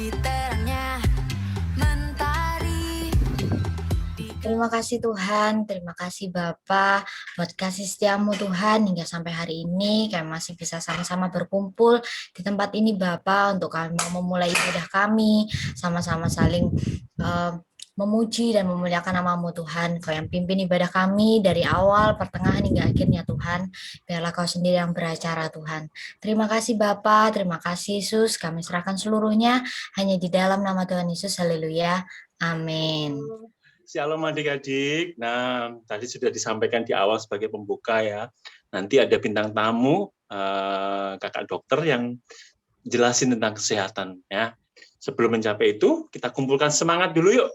di terangnya mentari. Terima kasih Tuhan, terima kasih Bapa buat kasih setiamu Tuhan hingga sampai hari ini kami masih bisa sama-sama berkumpul di tempat ini Bapa untuk kami mau memulai ibadah kami, sama-sama saling memuji dan memuliakan nama-Mu Tuhan. Kau yang pimpin ibadah kami dari awal, pertengahan hingga akhirnya Tuhan. Biarlah Kau sendiri yang beracara Tuhan. Terima kasih Bapa, terima kasih Yesus. Kami serahkan seluruhnya hanya di dalam nama Tuhan Yesus. Haleluya. Amin. Shalom adik-adik. Nah, tadi sudah disampaikan di awal sebagai pembuka ya. Nanti ada bintang tamu, kakak dokter yang jelasin tentang kesehatan ya. Sebelum mencapai itu, kita kumpulkan semangat dulu yuk.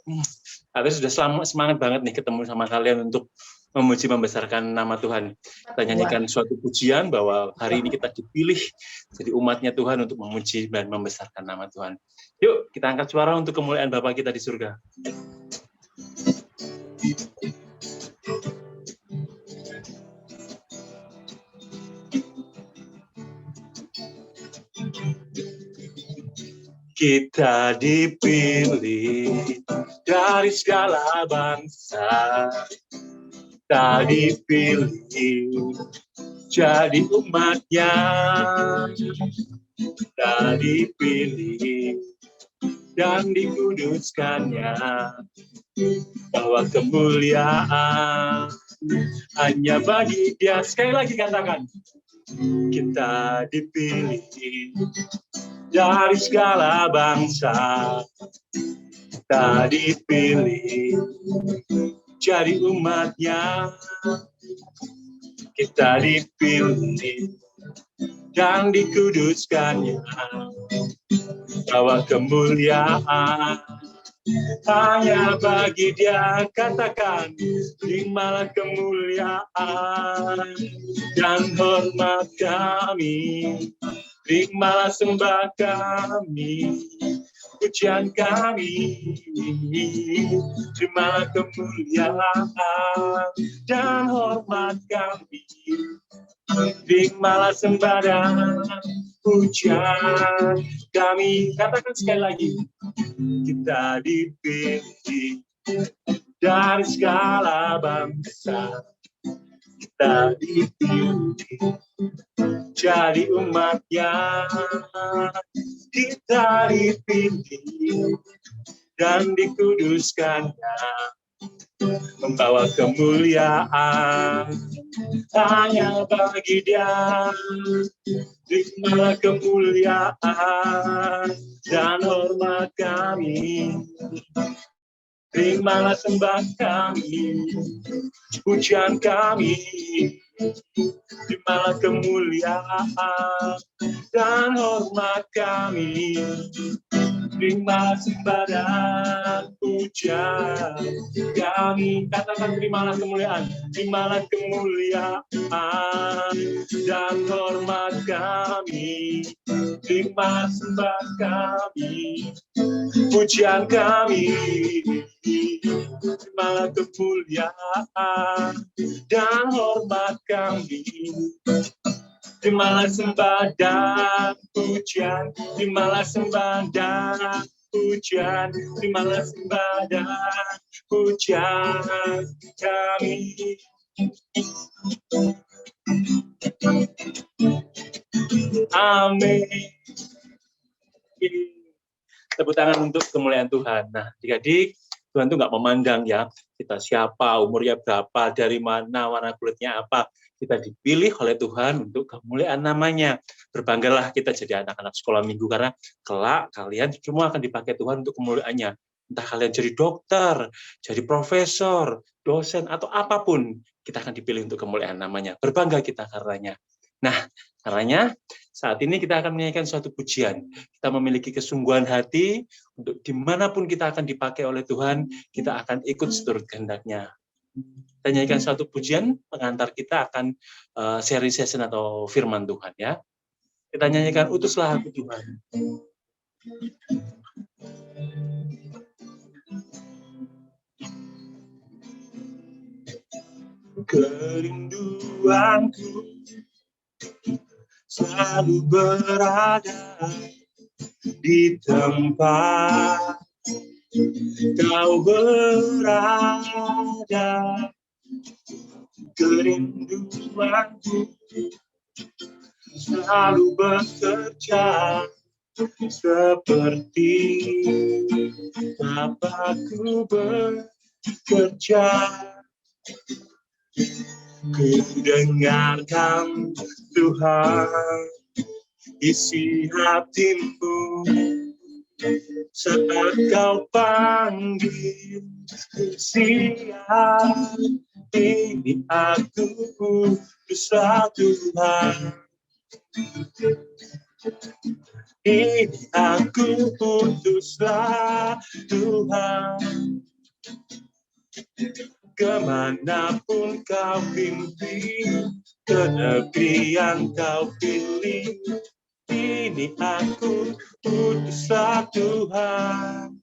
Tapi sudah semangat banget nih ketemu sama kalian untuk memuji membesarkan nama Tuhan. Kita nyanyikan suatu pujian bahwa hari ini kita dipilih jadi umatnya Tuhan untuk memuji dan membesarkan nama Tuhan. Yuk, kita angkat suara untuk kemuliaan Bapa kita di surga. Kita dipilih dari segala bangsa, kita dipilih jadi umatnya, kita dipilih dan dikuduskannya, bahwa kemuliaan hanya bagi Dia. Sekali lagi katakan, kita dipilih dari segala bangsa, kita dipilih jadi umatnya, kita dipilih dan dikuduskannya, bahwa kemuliaan hanya bagi Dia. Katakan, terimalah kemuliaan dan hormat kami, terimalah sembah kami, pujian kami, terimalah kemuliaan dan hormat kami, terimalah sembah dan pujian kami. Katakan sekali lagi, kita dipilih dari segala bangsa, kita dipilih jadi umatnya, kita dipilih dan dikuduskannya, membawa kemuliaan hanya bagi Dia. Terimalah kemuliaan dan hormat kami, terimalah sembah kami, pujian kami, terimalah kemuliaan dan hormat kami, terimalah sembah dan pujian kami. Katakan, terimalah kemuliaan, terimalah kemuliaan dan hormat kami, terimalah sembah kami, pujian kami, terimalah kemuliaan dan hormat kami, terimalah sembah dan pujian, terimalah sembah dan pujian, terimalah sembah dan pujian kami. Amin. Tepuk tangan untuk kemuliaan Tuhan. Nah, adik-adik, Tuhan itu nggak memandang ya kita siapa, umurnya berapa, dari mana, warna kulitnya apa. Kita dipilih oleh Tuhan untuk kemuliaan namanya. Berbanggalah kita jadi anak-anak sekolah minggu, karena kelak kalian semua akan dipakai Tuhan untuk kemuliaannya. Entah kalian jadi dokter, jadi profesor, dosen, atau apapun, kita akan dipilih untuk kemuliaan namanya. Berbangga kita karenanya. Nah, karenanya saat ini kita akan menyanyikan suatu pujian. Kita memiliki kesungguhan hati untuk dimanapun kita akan dipakai oleh Tuhan, kita akan ikut seturut kehendak-Nya. Kita nyanyikan suatu pujian, pengantar kita akan sharing session atau firman Tuhan ya. Kita nyanyikan Utuslah Aku Tuhan. Kerinduanku selalu berada di tempat Kau berada. Kerinduanku selalu bekerja seperti Bapakku bekerja. Ku dengarkan Tuhan isi hatimu saat kau panggil. Siap ini aku utuslah Tuhan. Ini aku utuslah Tuhan. Kemanapun kau pimpin, ke negeri yang kau pilih. Ini aku utuslah Tuhan,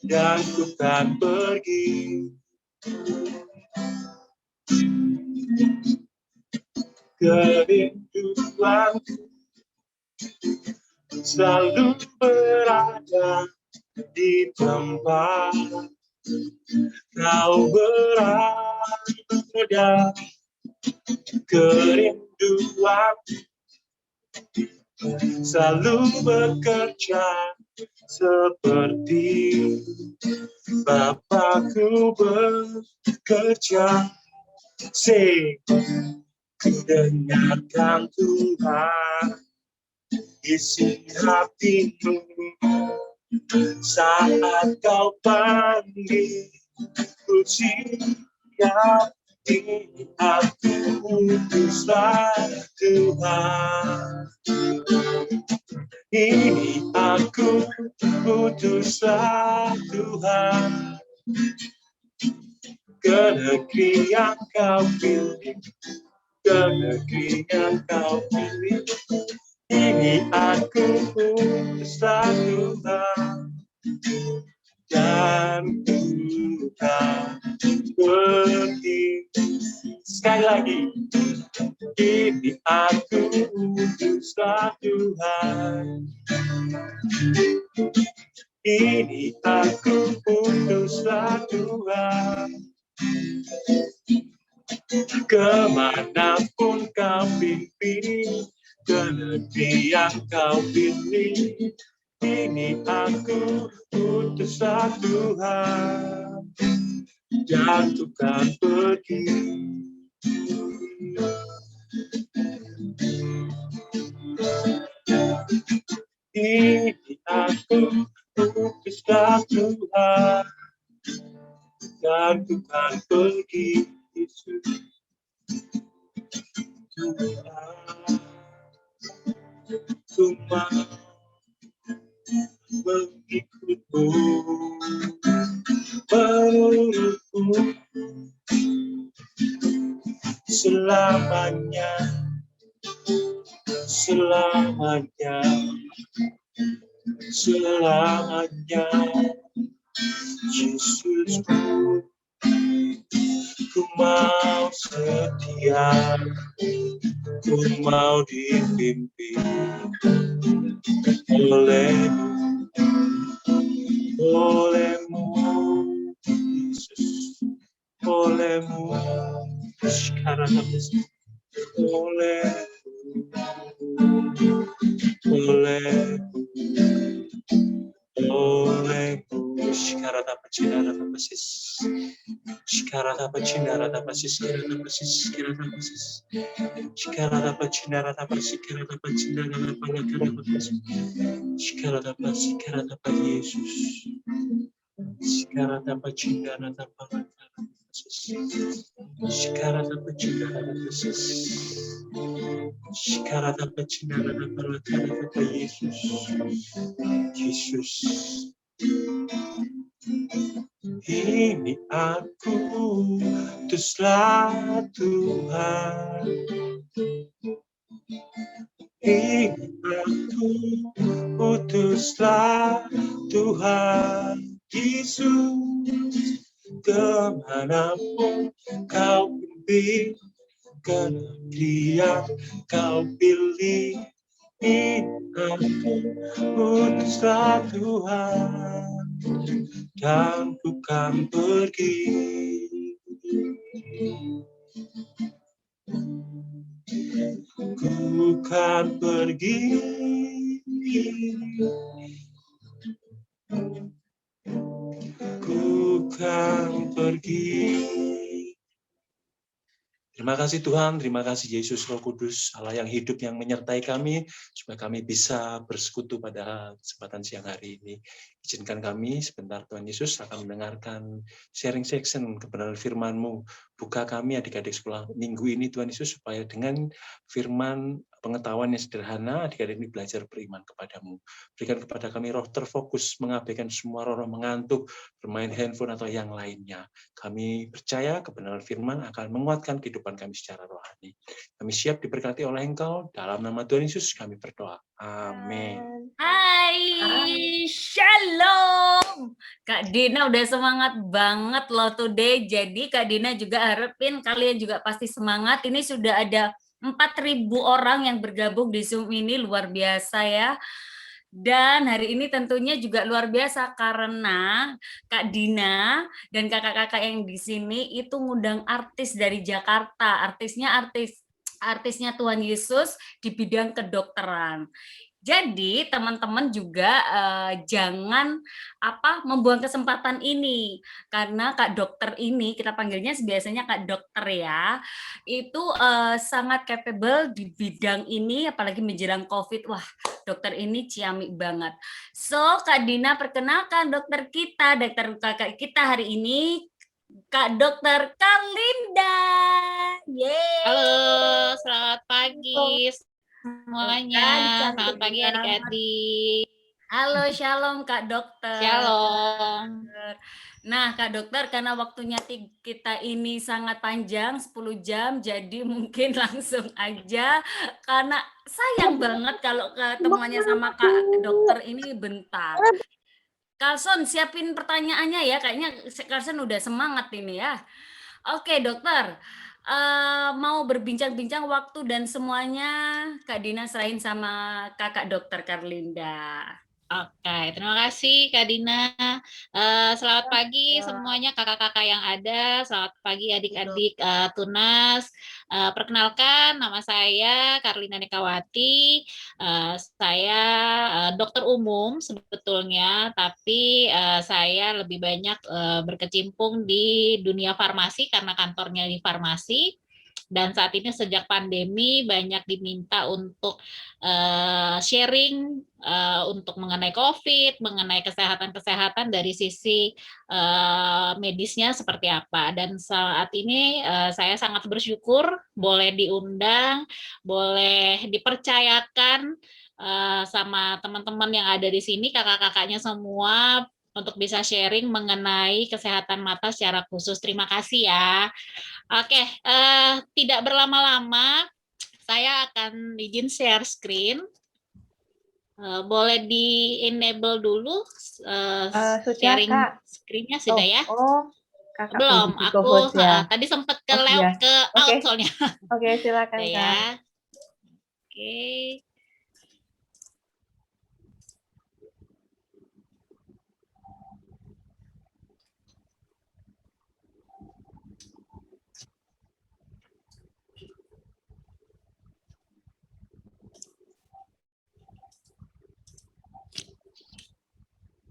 dan ku kan pergi. Kerinduanku selalu berada di tempat kau berada. Kerinduanku selalu bekerja seperti Bapakku bekerja. Sing, ku dengarkan Tuhan isi hatimu saat kau panggil. Ku siap, ini aku utuslah Tuhan. Ini aku utuslah Tuhan. Ke negeri yang kau pilih, ke negeri yang kau pilih. Ini aku utuslah Tuhan, dan ku kan pergi. Sekali lagi, ini aku utuslah Tuhan. Ini aku utuslah Tuhan. Kemanapun kau pimpin, ke negeri yang kau pilih. Ini aku utuslah Tuhan, dan ku kan pergi. Ini aku utuslah Tuhan, dan ku kan pergi. Yesus Tuhan, ku mau mengikutmu, menurutmu selamanya, selamanya, selamanya. Yesusku, ku mau setia, ku mau dipimpin olehmu, olehmu, Yesus, olehmu, sekarang olehmu, olehmu, olehmu, sekarang apa cinta apa sis, sekarang apa cinta apa sis, sekarang apa sis, sekarang apa sis, sekarang apa cinta apa sekarang apa cinta apa apa sis, sekarang apa Yesus, sekarang apa cinta apa sis, sekarang apa cinta apa sis, sekarang apa cinta apa Yesus, Yesus. Ini aku utuslah Tuhan. Ini aku utuslah Tuhan. Yesus, kemanapun kau pimpin, ke negeri yang kau pilih. Ini Putuslah Tuhan, dan ku kan pergi. Ku kan pergi. Ku kan pergi. Terima kasih Tuhan, terima kasih Yesus Roh Kudus, Allah yang hidup yang menyertai kami, supaya kami bisa bersekutu pada kesempatan siang hari ini. Izinkan kami sebentar Tuhan Yesus akan mendengarkan sharing section kebenaran firman-Mu. Buka kami adik-adik sekolah minggu ini Tuhan Yesus, supaya dengan firman pengetahuan yang sederhana, adik-adik ini belajar beriman kepadamu. Berikan kepada kami roh terfokus, mengabaikan semua roh mengantuk, bermain handphone atau yang lainnya. Kami percaya kebenaran firman akan menguatkan kehidupan kami secara rohani. Kami siap diberkati oleh Engkau. Dalam nama Tuhan Yesus kami berdoa. Amin. Hai, Shalom. Kak Dina udah semangat banget loh today. Jadi Kak Dina juga harapin kalian juga pasti semangat. Ini sudah ada 4.000 orang yang bergabung di Zoom ini, luar biasa ya. Dan hari ini tentunya juga luar biasa karena Kak Dina dan kakak-kakak yang di sini itu ngundang artis dari Jakarta. Artisnya Tuhan Yesus di bidang kedokteran. Jadi teman-teman juga jangan membuang kesempatan ini, karena Kak Dokter ini kita panggilnya biasanya Kak Dokter ya, itu sangat capable di bidang ini, apalagi menjelang COVID. Wah, dokter ini ciamik banget. So Kak Dina perkenalkan dokter kakak kita hari ini, Kak Dokter Karlinda. Yeay. Halo, selamat pagi semuanya. Selamat pagi adik-adik. Halo, shalom Kak Dokter. Shalom. Nah, Kak Dokter, karena waktunya kita ini sangat panjang, 10 jam, jadi mungkin langsung aja, karena sayang banget kalau ketemuannya sama Kak Dokter ini bentar. Carlson, siapin pertanyaannya ya, kayaknya Carlson udah semangat ini ya. Oke, Dokter. Mau berbincang-bincang waktu dan semuanya Kak Dina serahin sama Kakak Dokter Karlinda. Oke, terima kasih Kak Dina. Selamat pagi semuanya kakak-kakak yang ada. Selamat pagi adik-adik Tunas. Perkenalkan, nama saya Karlina Nekawati. Saya dokter umum sebetulnya, tapi saya lebih banyak berkecimpung di dunia farmasi karena kantornya di farmasi. Dan saat ini sejak pandemi banyak diminta untuk sharing untuk mengenai COVID, mengenai kesehatan-kesehatan dari sisi medisnya seperti apa. Dan saat ini saya sangat bersyukur boleh diundang, boleh dipercayakan sama teman-teman yang ada di sini, kakak-kakaknya semua, untuk bisa sharing mengenai kesehatan mata secara khusus. Terima kasih ya. Oke, tidak berlama-lama, saya akan izin share screen. Boleh di-enable dulu sharing screen-nya sudah ya? Kakak Belum, aku ya. tadi sempat ke out Oke. soalnya. Oke, silakan Ya, Kak. ya. Oke.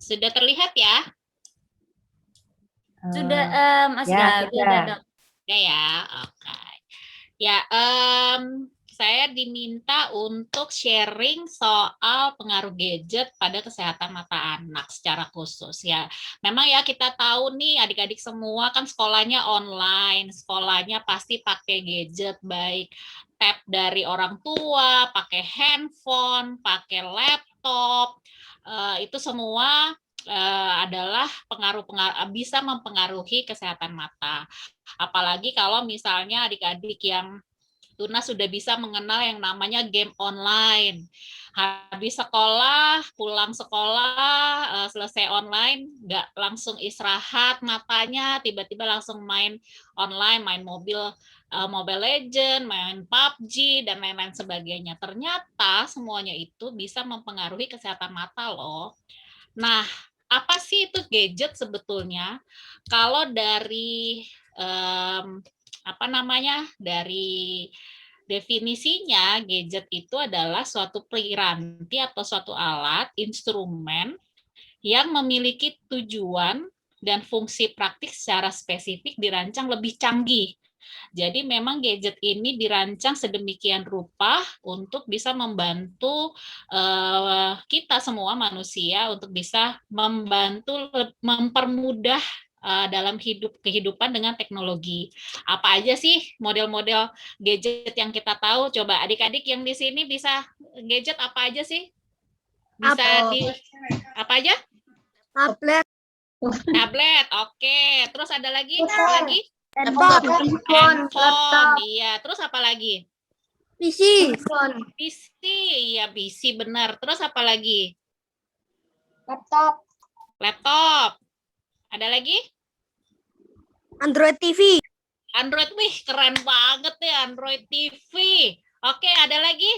Sudah terlihat ya? Sudah, Mas ya, sudah, Dok. Ya, oke. Ya, saya diminta untuk sharing soal pengaruh gadget pada kesehatan mata anak secara khusus ya. Memang ya kita tahu nih adik-adik semua kan sekolahnya online, sekolahnya pasti pakai gadget, baik tab dari orang tua, pakai handphone, pakai laptop, itu semua adalah bisa mempengaruhi kesehatan mata. Apalagi kalau misalnya adik-adik yang Tunas sudah bisa mengenal yang namanya game online. habis sekolah, pulang sekolah, selesai online, nggak langsung istirahat matanya, tiba-tiba langsung main online, main Mobile Legend, main PUBG, dan lain-lain sebagainya. Ternyata semuanya itu bisa mempengaruhi kesehatan mata loh. Nah, apa sih itu gadget sebetulnya? Kalau dari dari definisinya, gadget itu adalah suatu piranti atau suatu alat, instrumen yang memiliki tujuan dan fungsi praktik secara spesifik dirancang lebih canggih. Jadi memang gadget ini dirancang sedemikian rupa untuk bisa membantu kita semua manusia untuk bisa mempermudah dalam kehidupan dengan teknologi. Apa aja sih model-model gadget yang kita tahu? Coba adik-adik yang di sini bisa gadget apa aja sih? Bisa apa aja? Tablet, Tablet, oke. Terus ada lagi? Apa lagi? handphone, Handphone, iya. Terus apa lagi? PC, PC, iya PC benar. Terus apa lagi? laptop, Laptop. Ada lagi? Android TV, Android, wih keren banget ya Android TV. Oke, ada lagi?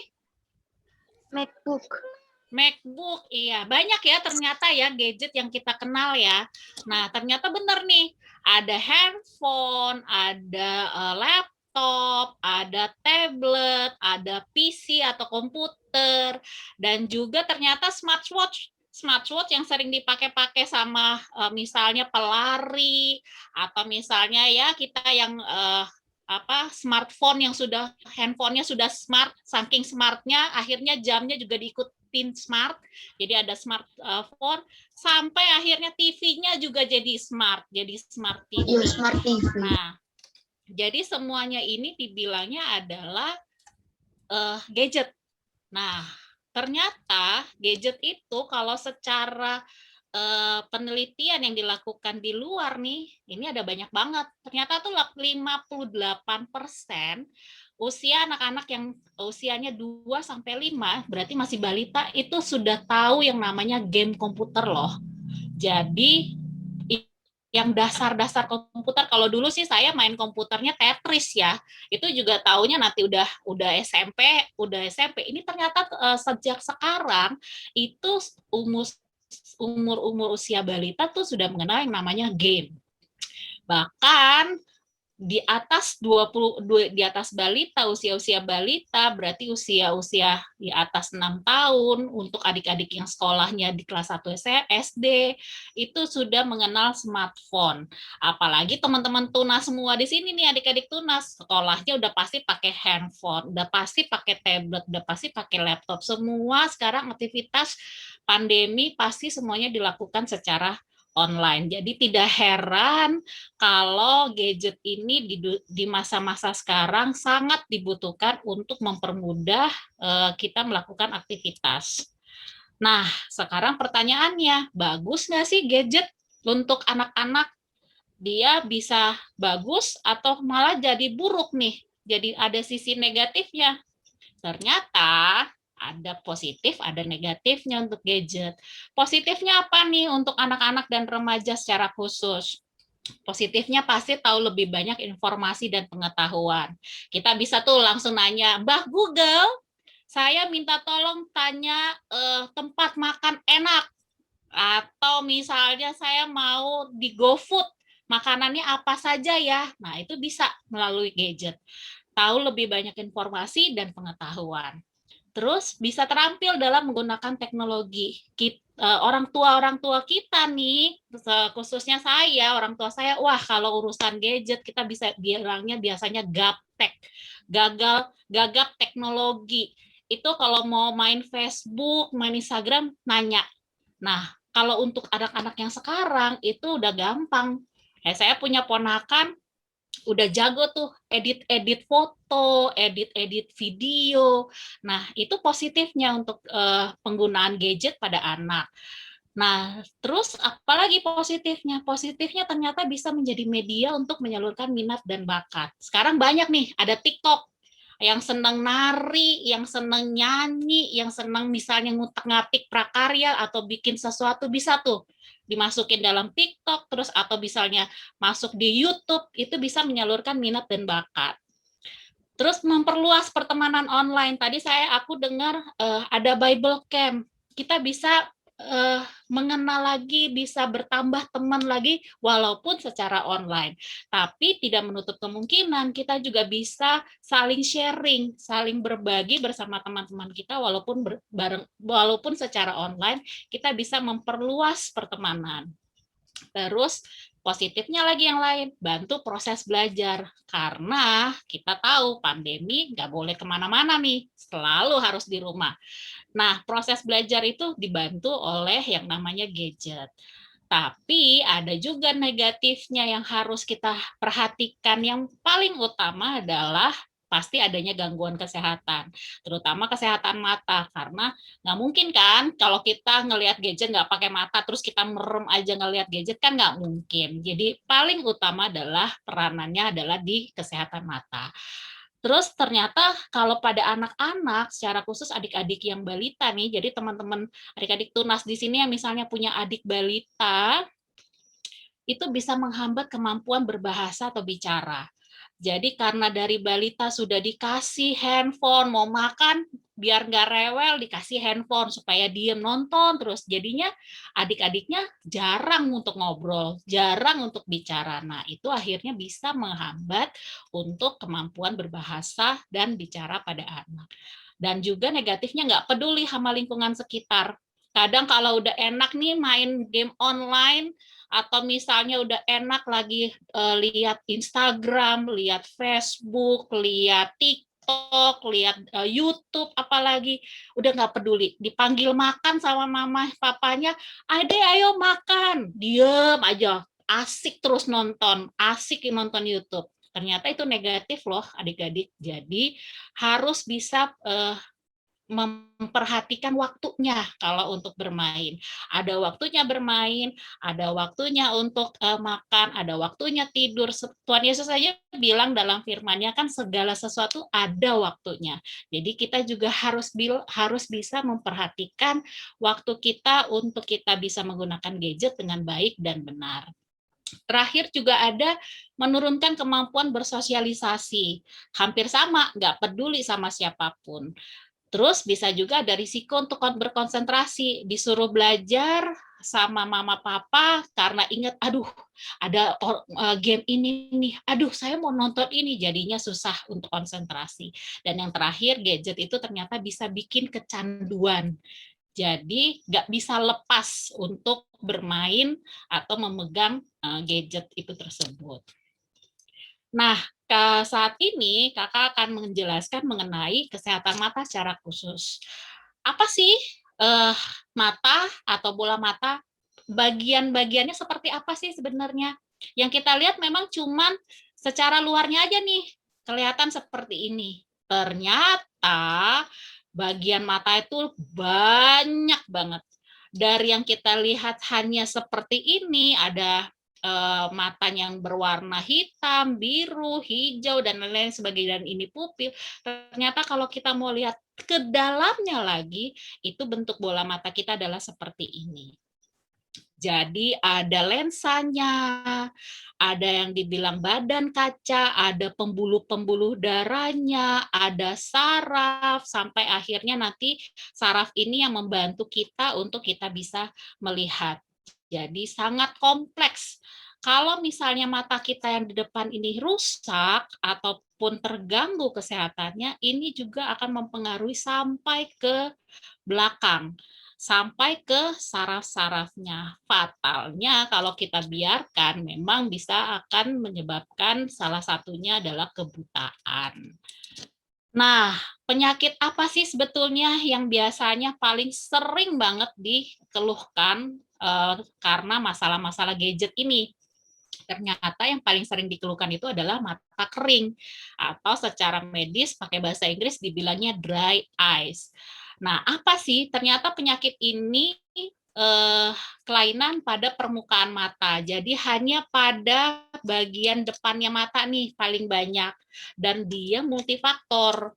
MacBook, MacBook, iya banyak ya ternyata ya gadget yang kita kenal ya. Nah ternyata benar nih, ada handphone, ada laptop, ada tablet, ada PC atau komputer, dan juga ternyata smartwatch yang sering dipakai-pakai sama misalnya pelari atau misalnya ya kita yang smartphone yang sudah handphonenya sudah smart, saking smartnya akhirnya jamnya juga diikutin smart, jadi ada smartphone sampai akhirnya TV-nya juga jadi smart TV. Iya, smart TV. Nah, jadi semuanya ini dibilangnya adalah gadget. Nah, ternyata gadget itu kalau secara penelitian yang dilakukan di luar nih, ini ada banyak banget. Ternyata tuh 58% usia anak-anak yang usianya 2 sampai 5, berarti masih balita, itu sudah tahu yang namanya game komputer loh. Jadi yang dasar-dasar komputer, kalau dulu sih saya main komputernya Tetris ya, itu juga taunya nanti udah SMP. Ini ternyata sejak sekarang itu umur usia balita tuh sudah mengenal yang namanya game. Bahkan di atas 22, di atas balita, usia balita berarti usia di atas 6 tahun untuk adik-adik yang sekolahnya di kelas 1 SD itu sudah mengenal smartphone. Apalagi teman-teman tunas semua di sini nih, adik-adik tunas, sekolahnya udah pasti pakai handphone, udah pasti pakai tablet, udah pasti pakai laptop. Semua sekarang aktivitas pandemi pasti semuanya dilakukan secara online. Jadi tidak heran kalau gadget ini di masa-masa sekarang sangat dibutuhkan untuk mempermudah kita melakukan aktivitas. Nah, sekarang pertanyaannya, bagus nggak sih gadget untuk anak-anak? Dia bisa bagus atau malah jadi buruk nih? Jadi ada sisi negatifnya. Ternyata ada positif, ada negatifnya untuk gadget. Positifnya apa nih untuk anak-anak dan remaja secara khusus? Positifnya pasti tahu lebih banyak informasi dan pengetahuan. Kita bisa tuh langsung nanya, Mbah Google, saya minta tolong tanya tempat makan enak. Atau misalnya saya mau di GoFood, makanannya apa saja ya. Nah, itu bisa melalui gadget. Tahu lebih banyak informasi dan pengetahuan. Terus bisa terampil dalam menggunakan teknologi. Orang tua kita nih, khususnya saya, orang tua saya, wah kalau urusan gadget kita bisa bilangnya biasanya gaptek, gagap teknologi. Itu kalau mau main Facebook, main Instagram, nanya. Nah, kalau untuk anak-anak yang sekarang itu udah gampang. Saya punya ponakan, udah jago tuh edit foto, edit video. Nah, itu positifnya untuk penggunaan gadget pada anak. Nah, terus apalagi positifnya? Positifnya ternyata bisa menjadi media untuk menyalurkan minat dan bakat. Sekarang banyak nih, ada TikTok. yang senang nari, yang senang nyanyi, yang senang misalnya ngutak-ngatik prakarya atau bikin sesuatu, bisa tuh dimasukin dalam TikTok, terus atau misalnya masuk di YouTube, itu bisa menyalurkan minat dan bakat. Terus memperluas pertemanan online. Tadi aku dengar ada Bible Camp. Kita bisa mengenal lagi, bisa bertambah teman lagi walaupun secara online. Tapi tidak menutup kemungkinan kita juga bisa saling sharing, saling berbagi bersama teman-teman kita walaupun secara online, kita bisa memperluas pertemanan. Terus positifnya lagi yang lain, bantu proses belajar. Karena kita tahu pandemi nggak boleh kemana-mana nih, selalu harus di rumah. Nah, proses belajar itu dibantu oleh yang namanya gadget. Tapi ada juga negatifnya yang harus kita perhatikan. Yang paling utama adalah pasti adanya gangguan kesehatan, terutama kesehatan mata, karena nggak mungkin kan kalau kita ngelihat gadget nggak pakai mata, terus kita merem aja ngelihat gadget, kan nggak mungkin. Jadi paling utama adalah peranannya adalah di kesehatan mata. Terus ternyata kalau pada anak-anak, secara khusus adik-adik yang balita nih, jadi teman-teman adik-adik tunas di sini yang misalnya punya adik balita, itu bisa menghambat kemampuan berbahasa atau bicara. Jadi karena dari balita sudah dikasih handphone, mau makan biar nggak rewel dikasih handphone supaya diem nonton terus. Jadinya adik-adiknya jarang untuk ngobrol, jarang untuk bicara. Nah itu akhirnya bisa menghambat untuk kemampuan berbahasa dan bicara pada anak. Dan juga negatifnya nggak peduli sama lingkungan sekitar. Kadang kalau udah enak nih main game online, atau misalnya udah enak lagi lihat Instagram, lihat Facebook, lihat TikTok, lihat YouTube, apalagi udah nggak peduli. Dipanggil makan sama mama papanya, "Ade ayo makan." Diem aja, asik terus nonton, asik nonton YouTube. Ternyata itu negatif loh adik-adik. Jadi harus bisa memperhatikan waktunya kalau untuk bermain. Ada waktunya bermain, ada waktunya untuk makan, ada waktunya tidur. Tuhan Yesus saja bilang dalam firman-Nya kan segala sesuatu ada waktunya. Jadi kita juga harus bisa memperhatikan waktu kita untuk kita bisa menggunakan gadget dengan baik dan benar. Terakhir juga ada menurunkan kemampuan bersosialisasi. Hampir sama, nggak peduli sama siapapun. Terus bisa juga ada risiko untuk berkonsentrasi, disuruh belajar sama mama papa karena ingat, aduh ada game ini nih, aduh saya mau nonton ini, jadinya susah untuk konsentrasi. Dan yang terakhir, gadget itu ternyata bisa bikin kecanduan. Jadi nggak bisa lepas untuk bermain atau memegang gadget itu tersebut. Nah, saat ini kakak akan menjelaskan mengenai kesehatan mata secara khusus. Apa sih mata atau bola mata? Bagian-bagiannya seperti apa sih sebenarnya? Yang kita lihat memang cuman secara luarnya aja nih, kelihatan seperti ini. Ternyata bagian mata itu banyak banget. Dari yang kita lihat hanya seperti ini, ada mata yang berwarna hitam, biru, hijau, dan lain-lain sebagainya, dan ini pupil. Ternyata kalau kita mau lihat ke dalamnya lagi, itu bentuk bola mata kita adalah seperti ini. Jadi ada lensanya, ada yang dibilang badan kaca, ada pembuluh-pembuluh darahnya, ada saraf, sampai akhirnya nanti saraf ini yang membantu kita untuk kita bisa melihat. Jadi sangat kompleks. Kalau misalnya mata kita yang di depan ini rusak ataupun terganggu kesehatannya, ini juga akan mempengaruhi sampai ke belakang, sampai ke saraf-sarafnya. Fatalnya kalau kita biarkan memang bisa akan menyebabkan salah satunya adalah kebutaan. Nah, penyakit apa sih sebetulnya yang biasanya paling sering banget dikeluhkan karena masalah-masalah gadget ini? Ternyata yang paling sering dikeluhkan itu adalah mata kering, atau secara medis pakai bahasa Inggris dibilangnya dry eyes. Nah, apa sih? Ternyata penyakit ini kelainan pada permukaan mata. Jadi hanya pada bagian depannya mata nih paling banyak, dan dia multifaktor.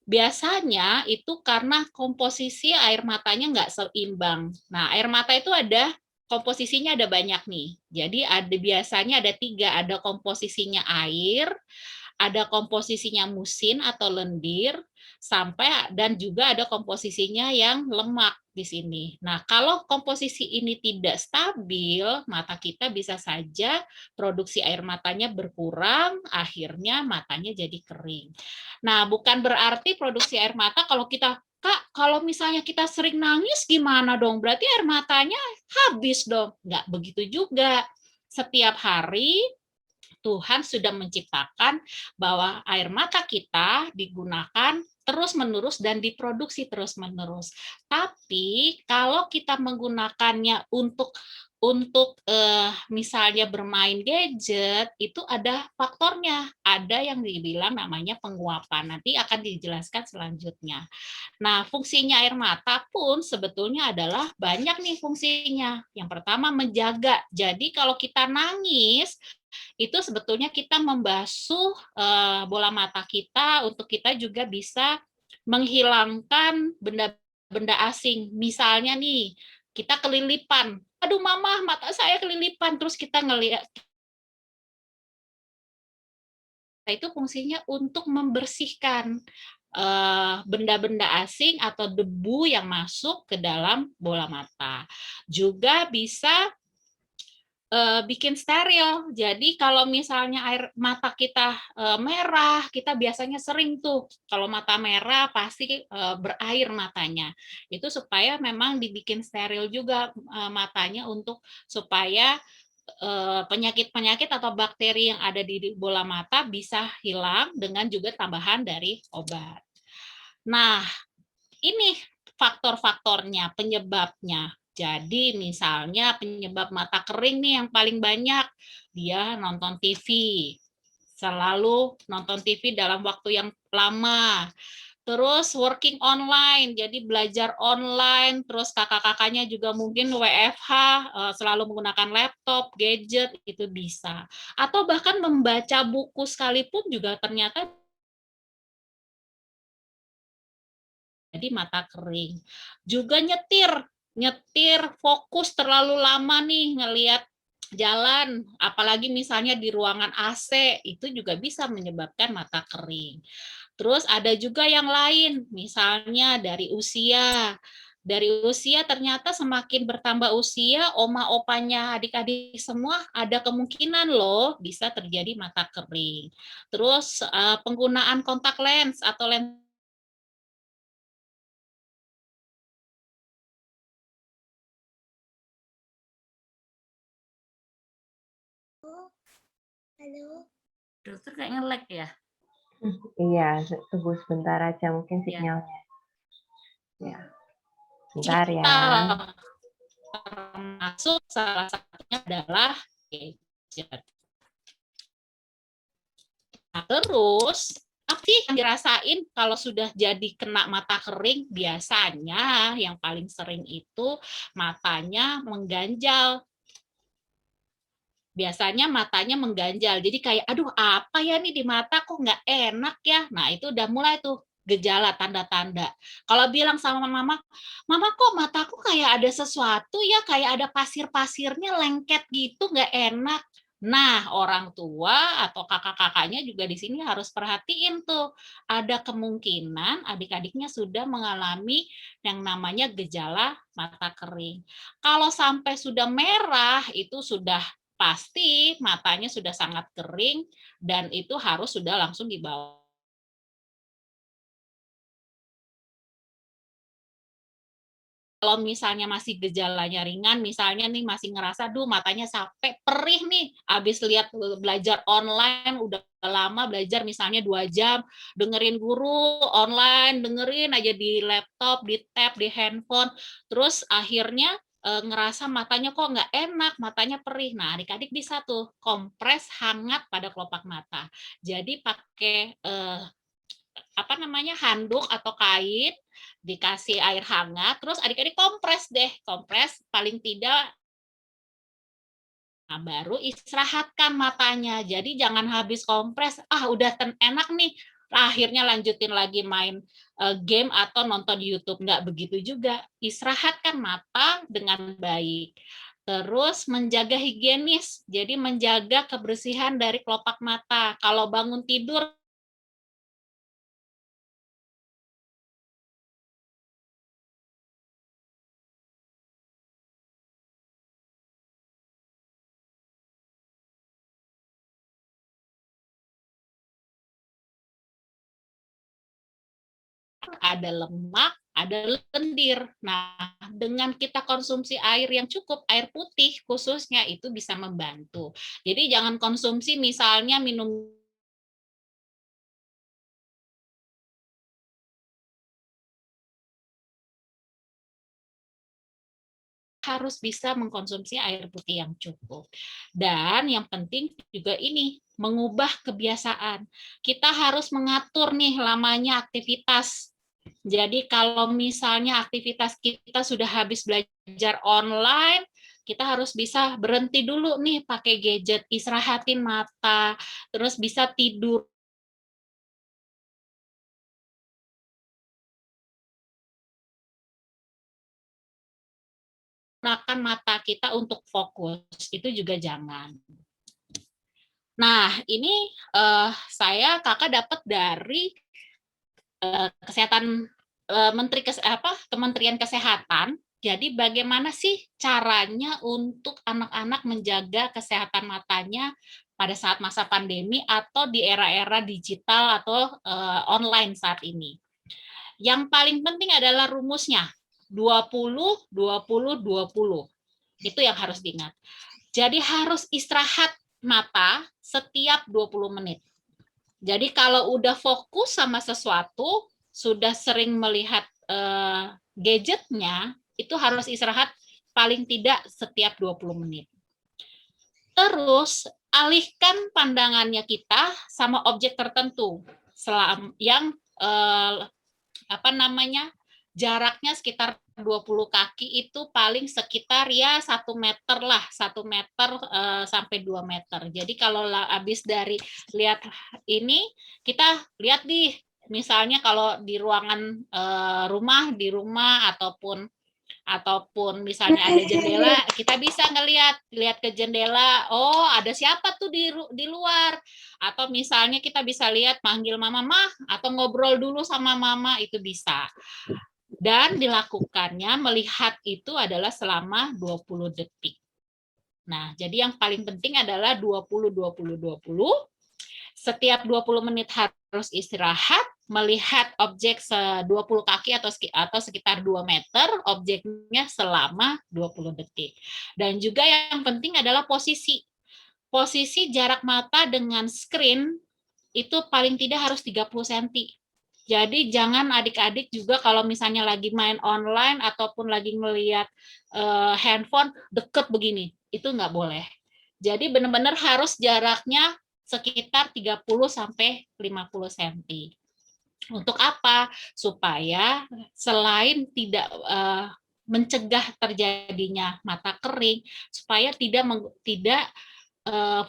Biasanya itu karena komposisi air matanya nggak seimbang. Nah, air mata itu ada komposisinya ada banyak nih. Jadi biasanya ada 3, ada komposisinya air, ada komposisinya musin atau lendir, dan juga ada komposisinya yang lemak di sini. Nah, kalau komposisi ini tidak stabil, mata kita bisa saja produksi air matanya berkurang, akhirnya matanya jadi kering. Nah, bukan berarti produksi air mata kalau kita, Kak, kalau misalnya kita sering nangis gimana dong? Berarti air matanya habis dong. Nggak begitu juga. Setiap hari Tuhan sudah menciptakan bahwa air mata kita digunakan terus-menerus dan diproduksi terus-menerus. Tapi kalau kita menggunakannya untuk misalnya bermain gadget, itu ada faktornya. Ada yang dibilang namanya penguapan. Nanti akan dijelaskan selanjutnya. Nah, fungsinya air mata pun sebetulnya adalah banyak nih fungsinya. Yang pertama menjaga. Jadi kalau kita nangis, itu sebetulnya kita membasuh bola mata kita untuk kita juga bisa menghilangkan benda-benda asing. Misalnya nih, kita kelilipan. Aduh mama, mata saya kelilipan. Terus kita ngelihat. Itu fungsinya untuk membersihkan benda-benda asing atau debu yang masuk ke dalam bola mata. Juga bisa bikin steril. Jadi kalau misalnya air mata kita merah, kita biasanya sering tuh kalau mata merah pasti berair matanya. Itu supaya memang dibikin steril juga matanya untuk supaya penyakit-penyakit atau bakteri yang ada di bola mata bisa hilang dengan juga tambahan dari obat. Nah, ini faktor-faktornya, penyebabnya. Jadi misalnya penyebab mata kering nih yang paling banyak, dia nonton TV. Selalu nonton TV dalam waktu yang lama. Terus working online, jadi belajar online, terus kakak-kakaknya juga mungkin WFH, selalu menggunakan laptop, gadget, itu bisa. Atau bahkan membaca buku sekalipun juga ternyata jadi mata kering. Juga nyetir fokus terlalu lama nih ngelihat jalan, apalagi misalnya di ruangan AC, itu juga bisa menyebabkan mata kering. Terus ada juga yang lain, misalnya dari usia. Dari usia ternyata semakin bertambah usia, oma opanya adik-adik semua ada kemungkinan loh bisa terjadi mata kering. Terus penggunaan kontak lens atau lens Halo. Dokter kayak nge-lag ya? Iya, tunggu sebentar aja mungkin Ya. sinyalnya. Ya, sebentar ya. Termasuk salah satunya adalah gadget. Nah, terus apa sih yang dirasain kalau sudah jadi kena mata kering? Biasanya yang paling sering itu matanya mengganjal. Biasanya matanya mengganjal. Jadi kayak, aduh apa ya nih di mata kok nggak enak ya. Nah itu udah mulai tuh gejala, tanda-tanda. Kalau bilang sama mama, mama kok mataku kayak ada sesuatu ya, kayak ada pasir-pasirnya lengket gitu, nggak enak. Nah, orang tua atau kakak-kakaknya juga di sini harus perhatiin tuh. Ada kemungkinan adik-adiknya sudah mengalami yang namanya gejala mata kering. Kalau sampai sudah merah, itu sudah pasti matanya sudah sangat kering dan itu harus sudah langsung dibawa. Kalau misalnya masih gejalanya ringan, misalnya nih masih ngerasa, duh matanya capek, perih nih, habis lihat belajar online, udah lama belajar misalnya 2 jam, dengerin guru online, dengerin aja di laptop, di tab, di handphone, terus akhirnya ngerasa matanya kok nggak enak, matanya perih. Nah, adik-adik bisa tuh kompres hangat pada kelopak mata. Jadi pakai handuk atau kain, dikasih air hangat, terus adik-adik kompres deh, kompres paling tidak. Nah, baru istirahatkan matanya. Jadi jangan habis kompres, udah enak nih, akhirnya lanjutin lagi main game atau nonton YouTube. Nggak begitu juga. Istirahatkan mata dengan baik. Terus menjaga higienis, jadi menjaga kebersihan dari kelopak mata. Kalau bangun tidur, ada lemak, ada lendir. Nah, dengan kita konsumsi air yang cukup, air putih khususnya itu bisa membantu. Jadi jangan konsumsi misalnya minum harus bisa mengkonsumsi air putih yang cukup. Dan yang penting juga ini, mengubah kebiasaan. Kita harus mengatur nih lamanya aktivitas. Jadi kalau misalnya aktivitas kita sudah habis belajar online, kita harus bisa berhenti dulu nih pakai gadget, istirahatin mata, terus bisa tidur. Gunakan mata kita untuk fokus, itu juga jangan. Nah, ini kakak dapat dari Kementerian Kesehatan. Jadi bagaimana sih caranya untuk anak-anak menjaga kesehatan matanya pada saat masa pandemi atau di era-era digital atau online saat ini? Yang paling penting adalah rumusnya 20 20 20. Itu yang harus diingat. Jadi harus istirahat mata setiap 20 menit. Jadi kalau udah fokus sama sesuatu, sudah sering melihat gadgetnya, itu harus istirahat paling tidak setiap 20 menit. Terus alihkan pandangannya kita sama objek tertentu yang jaraknya sekitar 20 kaki, itu paling sekitar ya 1 meter lah, 1 meter sampai 2 meter. Jadi kalau habis dari lihat ini, kita lihat misalnya kalau di ruangan di rumah ataupun misalnya ada jendela, kita bisa lihat ke jendela, oh ada siapa tuh di luar, atau misalnya kita bisa lihat manggil mama, atau ngobrol dulu sama mama, itu bisa. Dan dilakukannya melihat itu adalah selama 20 detik. Nah, jadi yang paling penting adalah 20 20 20. Setiap 20 menit harus istirahat, melihat objek 20 kaki atau sekitar 2 meter, objeknya selama 20 detik. Dan juga yang penting adalah posisi. Posisi jarak mata dengan screen itu paling tidak harus 30 cm. Jadi jangan adik-adik juga kalau misalnya lagi main online ataupun lagi melihat handphone deket begini, itu nggak boleh. Jadi benar-benar harus jaraknya sekitar 30 sampai 50 cm. Untuk apa? Supaya selain tidak mencegah terjadinya mata kering, supaya tidak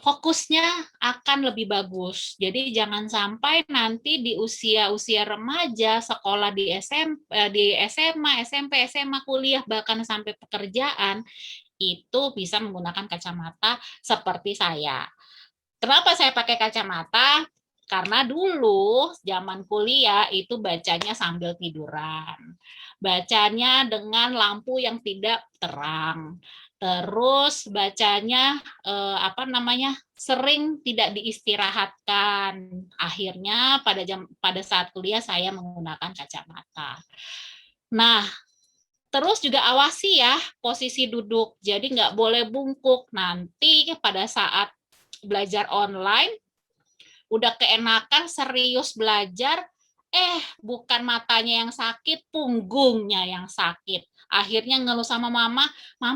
fokusnya akan lebih bagus. Jadi jangan sampai nanti di usia remaja, sekolah di SMA, SMP, SMA, kuliah, bahkan sampai pekerjaan, itu bisa menggunakan kacamata seperti saya. Kenapa saya pakai kacamata? Karena dulu zaman kuliah itu bacanya sambil tiduran. Bacanya dengan lampu yang tidak terang. Terus bacanya sering tidak diistirahatkan. Akhirnya pada saat kuliah saya menggunakan kacamata. Nah, terus juga awasi ya posisi duduk. Jadi nggak boleh bungkuk. Nanti pada saat belajar online udah keenakan serius belajar, bukan matanya yang sakit, punggungnya yang sakit. Akhirnya ngeluh sama mama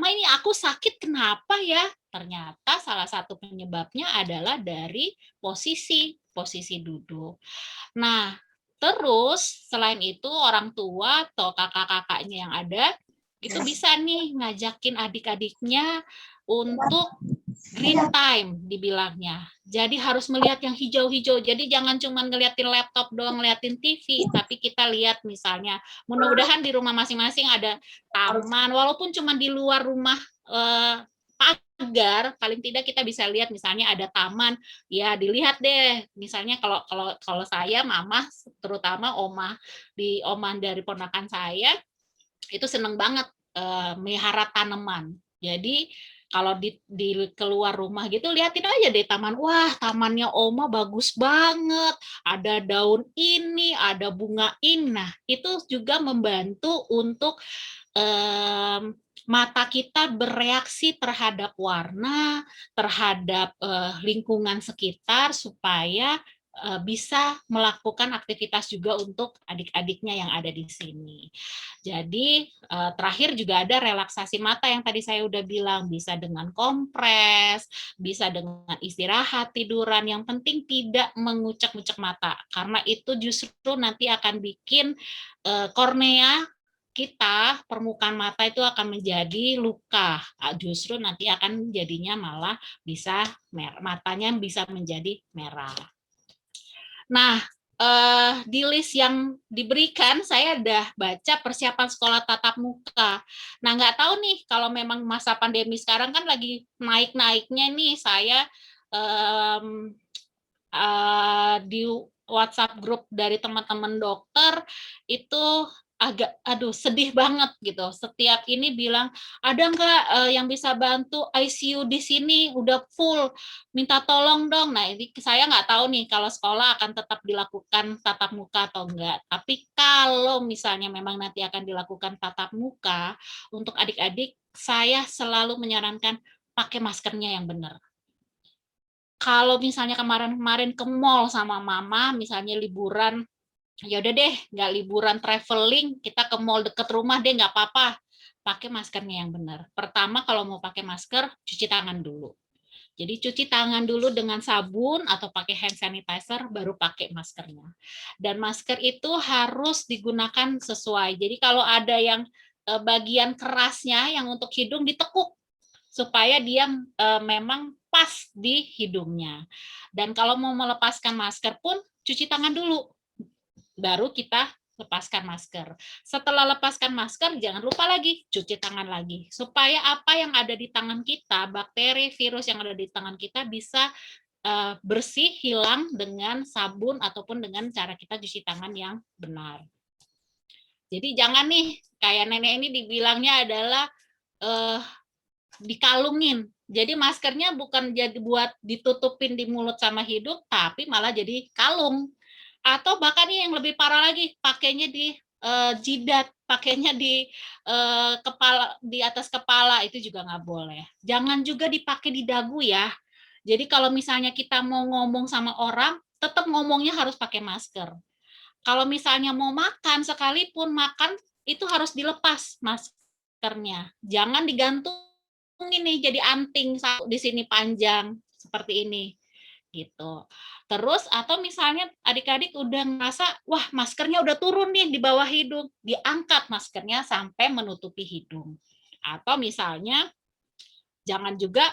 ini aku sakit kenapa ya? Ternyata salah satu penyebabnya adalah dari posisi duduk. Nah, Terus selain itu orang tua atau kakak-kakaknya yang ada itu bisa nih ngajakin adik-adiknya untuk green time dibilangnya. Jadi harus melihat yang hijau-hijau. Jadi jangan cuma ngeliatin laptop doang, ngeliatin TV, tapi kita lihat misalnya, mudah-mudahan di rumah masing-masing ada taman, walaupun cuma di luar rumah pagar, paling tidak kita bisa lihat misalnya ada taman, ya dilihat deh. Misalnya kalau saya, mama, terutama omah dari ponakan saya, itu seneng banget melihara tanaman. Jadi kalau di keluar rumah gitu, liatin aja deh taman. Wah, tamannya Oma bagus banget. Ada daun ini, ada bunga ini. Nah, itu juga membantu untuk mata kita bereaksi terhadap warna, terhadap lingkungan sekitar, supaya bisa melakukan aktivitas juga untuk adik-adiknya yang ada di sini. Jadi terakhir juga ada relaksasi mata yang tadi saya udah bilang, bisa dengan kompres, bisa dengan istirahat, tiduran, yang penting tidak mengucek-ngucek mata, karena itu justru nanti akan bikin kornea kita, permukaan mata itu akan menjadi luka, justru nanti akan jadinya malah bisa matanya bisa menjadi merah. Nah, di list yang diberikan, saya udah baca persiapan sekolah tatap muka. Nah, nggak tahu nih, kalau memang masa pandemi sekarang kan lagi naik-naiknya nih, saya di WhatsApp grup dari teman-teman dokter, itu agak, aduh sedih banget gitu. Setiap ini bilang, ada nggak yang bisa bantu ICU di sini, udah full, minta tolong dong. Nah, ini saya nggak tahu nih kalau sekolah akan tetap dilakukan tatap muka atau enggak. Tapi kalau misalnya memang nanti akan dilakukan tatap muka, untuk adik-adik, saya selalu menyarankan pakai maskernya yang benar. Kalau misalnya kemarin-kemarin ke mall sama mama, misalnya liburan, ya udah deh, nggak liburan traveling, kita ke mall deket rumah deh, nggak apa-apa. Pakai maskernya yang benar. Pertama, kalau mau pakai masker, cuci tangan dulu. Jadi cuci tangan dulu dengan sabun atau pakai hand sanitizer, baru pakai maskernya. Dan masker itu harus digunakan sesuai. Jadi kalau ada yang bagian kerasnya, yang untuk hidung ditekuk, supaya dia memang pas di hidungnya. Dan kalau mau melepaskan masker pun, cuci tangan dulu, baru kita lepaskan masker. Setelah lepaskan masker, jangan lupa lagi cuci tangan lagi, supaya apa yang ada di tangan kita, bakteri, virus yang ada di tangan kita bisa bersih, hilang dengan sabun ataupun dengan cara kita cuci tangan yang benar. Jadi jangan nih, kayak nenek ini dibilangnya adalah dikalungin. Jadi maskernya bukan jadi buat ditutupin di mulut sama hidung, tapi malah jadi kalung. Atau bahkan yang lebih parah lagi, pakainya di jidat, pakainya di kepala, di atas kepala, itu juga nggak boleh. Jangan juga dipakai di dagu ya. Jadi kalau misalnya kita mau ngomong sama orang, tetap ngomongnya harus pakai masker. Kalau misalnya mau makan, sekalipun makan itu harus dilepas maskernya. Jangan digantung ini jadi anting di sini panjang seperti ini gitu. Terus atau misalnya adik-adik udah ngerasa wah maskernya udah turun nih di bawah hidung, diangkat maskernya sampai menutupi hidung. Atau misalnya jangan juga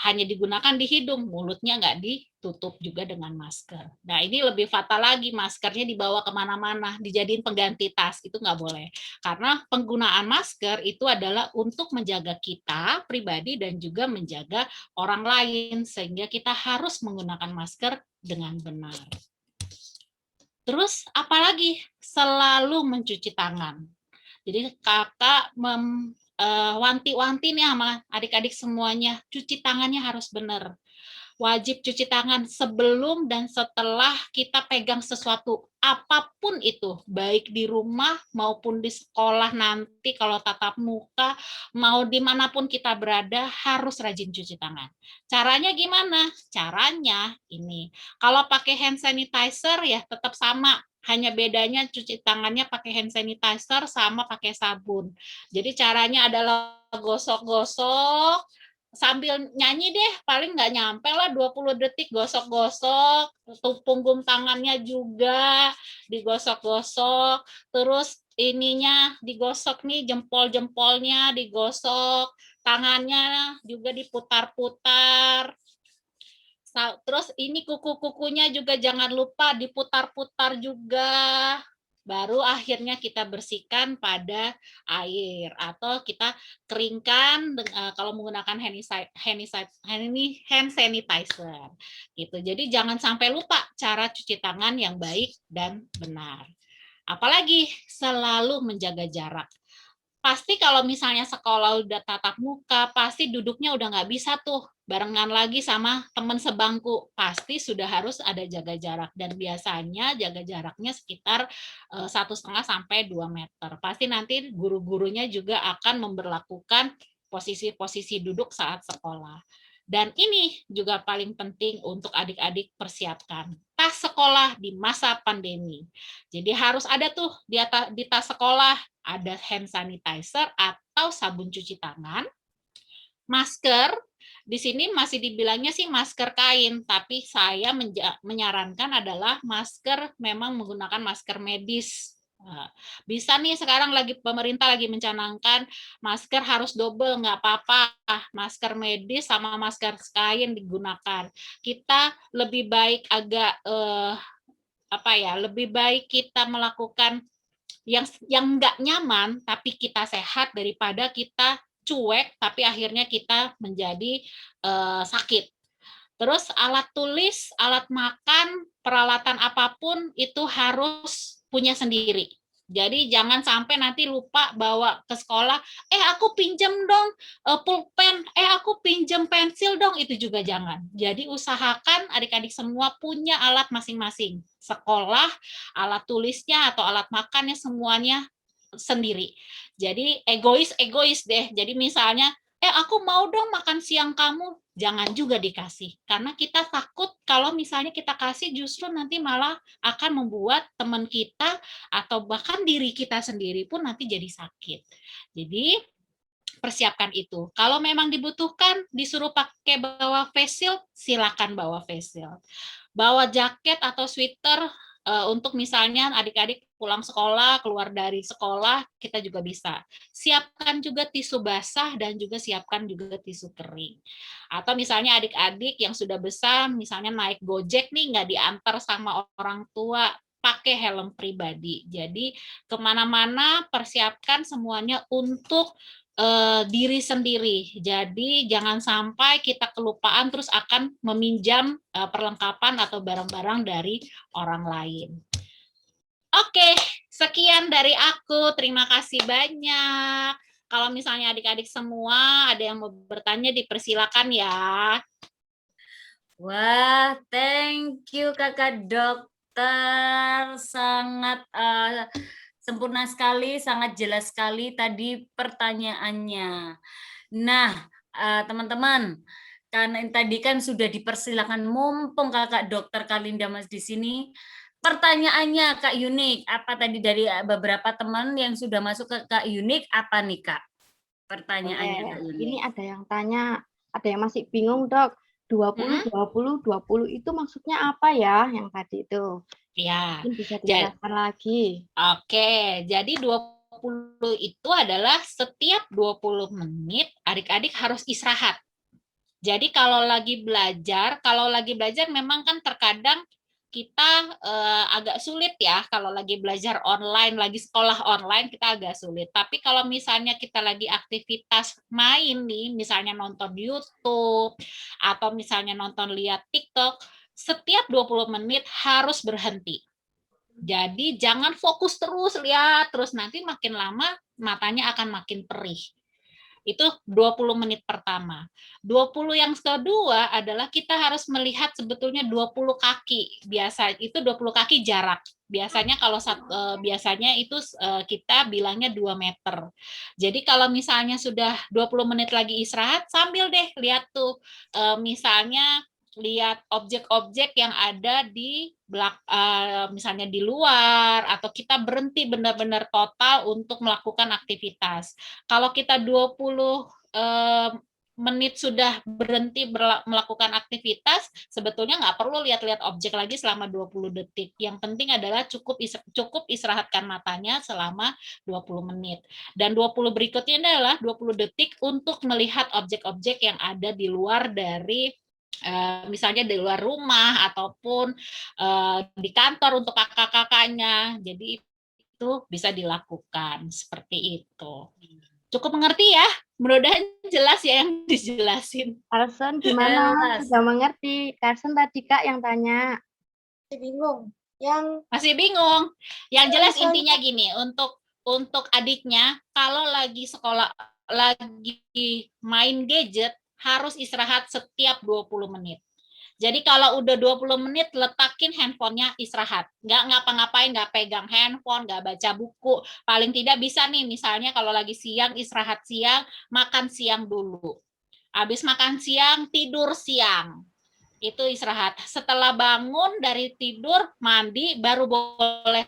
hanya digunakan di hidung, mulutnya nggak ditutup juga dengan masker. Nah ini lebih fatal lagi, maskernya dibawa kemana-mana, dijadiin pengganti tas, itu nggak boleh. Karena penggunaan masker itu adalah untuk menjaga kita pribadi dan juga menjaga orang lain, sehingga kita harus menggunakan masker dengan benar. Terus apalagi selalu mencuci tangan. Jadi kakak wanti-wanti nih sama adik-adik semuanya, cuci tangannya harus benar. Wajib cuci tangan sebelum dan setelah kita pegang sesuatu, apapun itu, baik di rumah maupun di sekolah nanti kalau tatap muka, mau dimanapun kita berada, harus rajin cuci tangan. Caranya gimana? Caranya ini, kalau pakai hand sanitizer ya tetap sama, hanya bedanya cuci tangannya pakai hand sanitizer sama pakai sabun. Jadi caranya adalah gosok-gosok, sambil nyanyi deh, paling nggak nyampe lah 20 detik, gosok-gosok, punggung tangannya juga digosok-gosok, terus ininya digosok nih, jempol-jempolnya digosok, tangannya juga diputar-putar. Terus ini kuku-kukunya juga jangan lupa diputar-putar juga. Baru akhirnya kita bersihkan pada air atau kita keringkan kalau menggunakan hand sanitizer gitu. Jadi jangan sampai lupa cara cuci tangan yang baik dan benar. Apalagi selalu menjaga jarak. Pasti kalau misalnya sekolah udah tatap muka, pasti duduknya udah nggak bisa tuh barengan lagi sama teman sebangku. Pasti sudah harus ada jaga jarak. Dan biasanya jaga jaraknya sekitar 1,5 sampai 2 meter. Pasti nanti guru-gurunya juga akan memberlakukan posisi-posisi duduk saat sekolah. Dan ini juga paling penting untuk adik-adik persiapkan. Tas sekolah di masa pandemi. Jadi harus ada tuh di tas sekolah ada hand sanitizer atau sabun cuci tangan, masker. Di sini masih dibilangnya sih masker kain, tapi saya menyarankan adalah masker memang menggunakan masker medis. Bisa nih sekarang pemerintah lagi mencanangkan masker harus double, nggak apa-apa, masker medis sama masker kain digunakan. Kita lebih baik lebih baik kita melakukan yang nggak nyaman tapi kita sehat daripada kita cuek tapi akhirnya kita menjadi sakit. Terus alat tulis, alat makan, peralatan apapun itu harus punya sendiri. Jadi jangan sampai nanti lupa bawa ke sekolah, aku pinjam dong pulpen, aku pinjam pensil dong, itu juga jangan. Jadi usahakan adik-adik semua punya alat masing-masing. Sekolah, alat tulisnya atau alat makannya semuanya sendiri. Jadi egois deh. Jadi misalnya, aku mau dong makan siang kamu, jangan juga dikasih. Karena kita takut kalau misalnya kita kasih justru nanti malah akan membuat teman kita atau bahkan diri kita sendiri pun nanti jadi sakit. Jadi persiapkan itu. Kalau memang dibutuhkan disuruh pakai bawa face shield, silakan bawa face shield. Bawa jaket atau sweater untuk misalnya adik-adik pulang sekolah, keluar dari sekolah, kita juga bisa. Siapkan juga tisu basah dan juga siapkan juga tisu kering. Atau misalnya adik-adik yang sudah besar, misalnya naik Gojek nih, nggak diantar sama orang tua, pakai helm pribadi. Jadi kemana-mana persiapkan semuanya untuk diri sendiri. Jadi jangan sampai kita kelupaan terus akan meminjam perlengkapan atau barang-barang dari orang lain. Oke, sekian dari aku. Terima kasih banyak. Kalau misalnya adik-adik semua ada yang mau bertanya, dipersilakan ya. Wah, thank you Kakak Dokter. Sangat sempurna sekali, sangat jelas sekali tadi pertanyaannya. Nah, teman-teman, karena tadi kan sudah dipersilakan, mumpung Kakak Dokter Kalinda Mas di sini. Pertanyaannya Kak Yunik, apa tadi dari beberapa teman yang sudah masuk ke Kak Yunik, apa nih Kak? Pertanyaannya Kak Yunik. Ini ada yang tanya, ada yang masih bingung Dok, 20, 20, 20 itu maksudnya apa ya yang tadi itu? Ya. Mungkin bisa dijelaskan lagi. Oke, jadi 20 itu adalah setiap 20 menit adik-adik harus istirahat. Jadi kalau lagi belajar memang kan terkadang kita agak sulit ya, kalau lagi belajar online, lagi sekolah online kita agak sulit. Tapi kalau misalnya kita lagi aktivitas main nih, misalnya nonton YouTube atau misalnya lihat TikTok, setiap 20 menit harus berhenti. Jadi jangan fokus terus lihat terus, nanti makin lama matanya akan makin perih. Itu 20 menit pertama. 20 yang kedua adalah kita harus melihat sebetulnya 20 kaki. Biasa itu 20 kaki jarak. Biasanya kalau biasanya itu kita bilangnya 2 meter. Jadi kalau misalnya sudah 20 menit lagi istirahat, sambil deh lihat tuh misalnya lihat objek-objek yang ada di misalnya di luar, atau kita berhenti benar-benar total untuk melakukan aktivitas. Kalau kita 20 menit sudah berhenti melakukan aktivitas, sebetulnya nggak perlu lihat-lihat objek lagi selama 20 detik. Yang penting adalah cukup istirahatkan matanya selama 20 menit. Dan 20 berikutnya adalah 20 detik untuk melihat objek-objek yang ada di luar dari misalnya di luar rumah ataupun di kantor untuk kakak-kakaknya. Jadi itu bisa dilakukan seperti itu. Cukup mengerti ya? Mudah-mudahan jelas ya yang dijelasin. Carson gimana? Jelas. Sudah mengerti? Carson tadi Kak yang tanya. Bingung. Yang Masih bingung? Yang jelas intinya gini, untuk adiknya kalau lagi sekolah lagi main gadget harus istirahat setiap 20 menit. Jadi kalau udah 20 menit, letakin handphonenya, istirahat. Nggak ngapa-ngapain, nggak pegang handphone, nggak baca buku. Paling tidak bisa nih, misalnya kalau lagi siang, istirahat siang, makan siang dulu. Habis makan siang, tidur siang. Itu istirahat. Setelah bangun dari tidur, mandi, baru boleh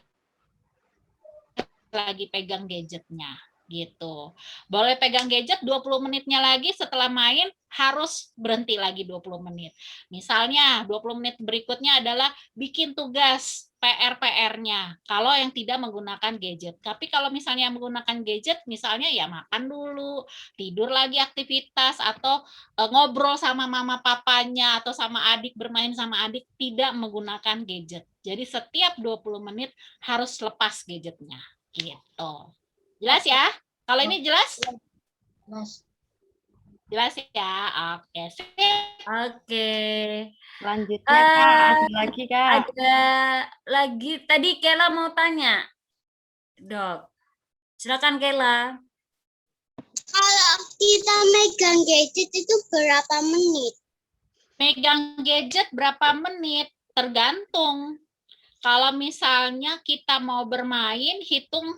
lagi pegang gadgetnya. Gitu. Boleh pegang gadget 20 menitnya lagi, setelah main harus berhenti lagi 20 menit. Misalnya 20 menit berikutnya adalah bikin tugas PR-nya kalau yang tidak menggunakan gadget. Tapi kalau misalnya menggunakan gadget, misalnya ya makan dulu, tidur lagi aktivitas, atau ngobrol sama mama papanya, atau sama adik, bermain sama adik, tidak menggunakan gadget. Jadi setiap 20 menit harus lepas gadgetnya. Gitu. Jelas ya? Kalau ini jelas? Mas, Jelas ya? Oke. Sip. Oke. Selanjutnya Kak, ada lagi Kak. Ada lagi. Tadi Kela mau tanya, Dok. Silakan Kela. kalau kita megang gadget itu berapa menit? Megang gadget berapa menit? Tergantung. Kalau misalnya kita mau bermain, hitung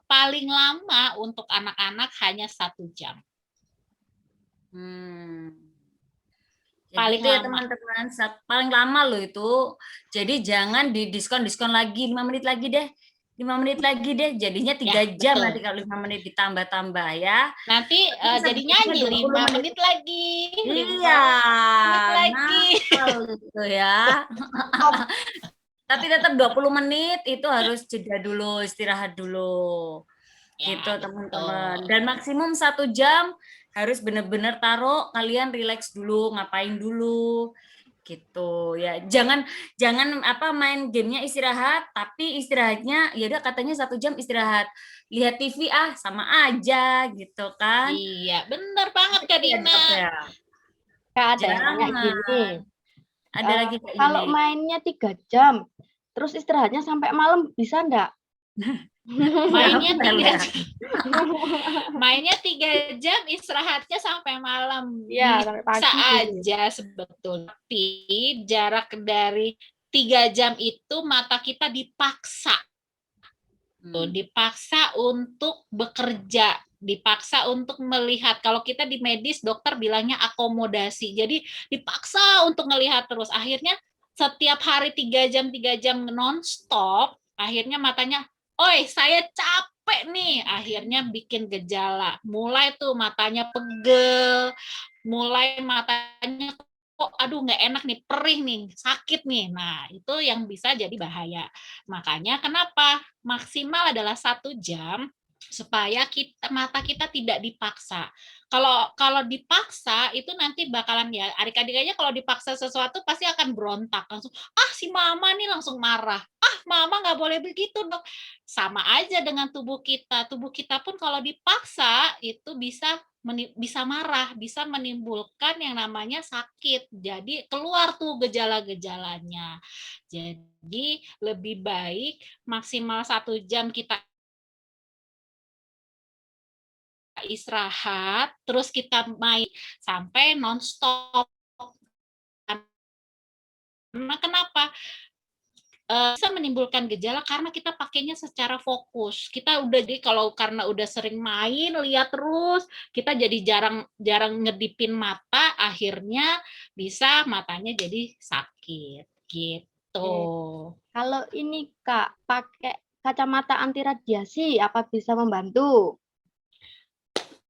paling lama untuk anak-anak hanya 1 jam. Jadi Paling itu ya lama. teman-teman, paling lama loh itu. Jadi jangan di diskon lagi 5 menit lagi deh. 5 menit lagi deh, jadinya 3 jam betul. nanti kalau 5 menit ditambah-tambah ya. Nanti jadi nyanyi 5 menit lagi. 5 Iya. menit lagi. Nah, gitu ya. Tapi tetap 20 menit itu harus jeda dulu, istirahat dulu. Ya, Gitu teman-teman. betul. Dan maksimum 1 jam harus benar-benar taruh, kalian relax dulu, ngapain dulu. Gitu ya. Jangan apa main gamenya istirahat, tapi istirahatnya ya udah katanya 1 jam istirahat. Lihat TV sama aja gitu kan. Iya, benar banget Kak Iya, Dina. Dok, ya. Kak ada yang nanya Jangan. gini. Ada lagi Kak Kalau ini. mainnya 3 jam, terus istirahatnya sampai malam bisa enggak? Mainnya Apa 3 ya? jam. Mainnya 3 jam, istirahatnya sampai malam. Iya, sampai pagi Bisa gitu. aja sebetulnya. Tapi jarak dari 3 jam itu mata kita dipaksa. Dipaksa untuk bekerja, dipaksa untuk melihat. Kalau kita di medis, dokter bilangnya akomodasi. Jadi dipaksa untuk melihat terus. Akhirnya setiap hari 3 jam non-stop, akhirnya matanya, oi saya capek nih. Akhirnya bikin gejala. Mulai tuh matanya pegel, mulai matanya kok aduh nggak enak nih, perih nih, sakit nih. Nah, itu yang bisa jadi bahaya. Makanya kenapa maksimal adalah 1 jam supaya mata kita tidak dipaksa. Kalau dipaksa itu nanti bakalan ya adik-adik aja kalau dipaksa sesuatu pasti akan berontak langsung. Si mama nih langsung marah. Mama nggak boleh begitu dong. Sama aja dengan tubuh kita. Tubuh kita pun kalau dipaksa itu bisa marah, bisa menimbulkan yang namanya sakit. Jadi keluar tuh gejala-gejalanya. Jadi lebih baik maksimal 1 jam kita istirahat, terus kita main sampai non-stop. Kenapa? Bisa menimbulkan gejala karena kita pakainya secara fokus. Kita udah karena udah sering main, lihat terus, kita jadi jarang ngedipin mata, akhirnya bisa matanya jadi sakit gitu. Kalau ini Kak, pakai kacamata anti radiasi apa bisa membantu?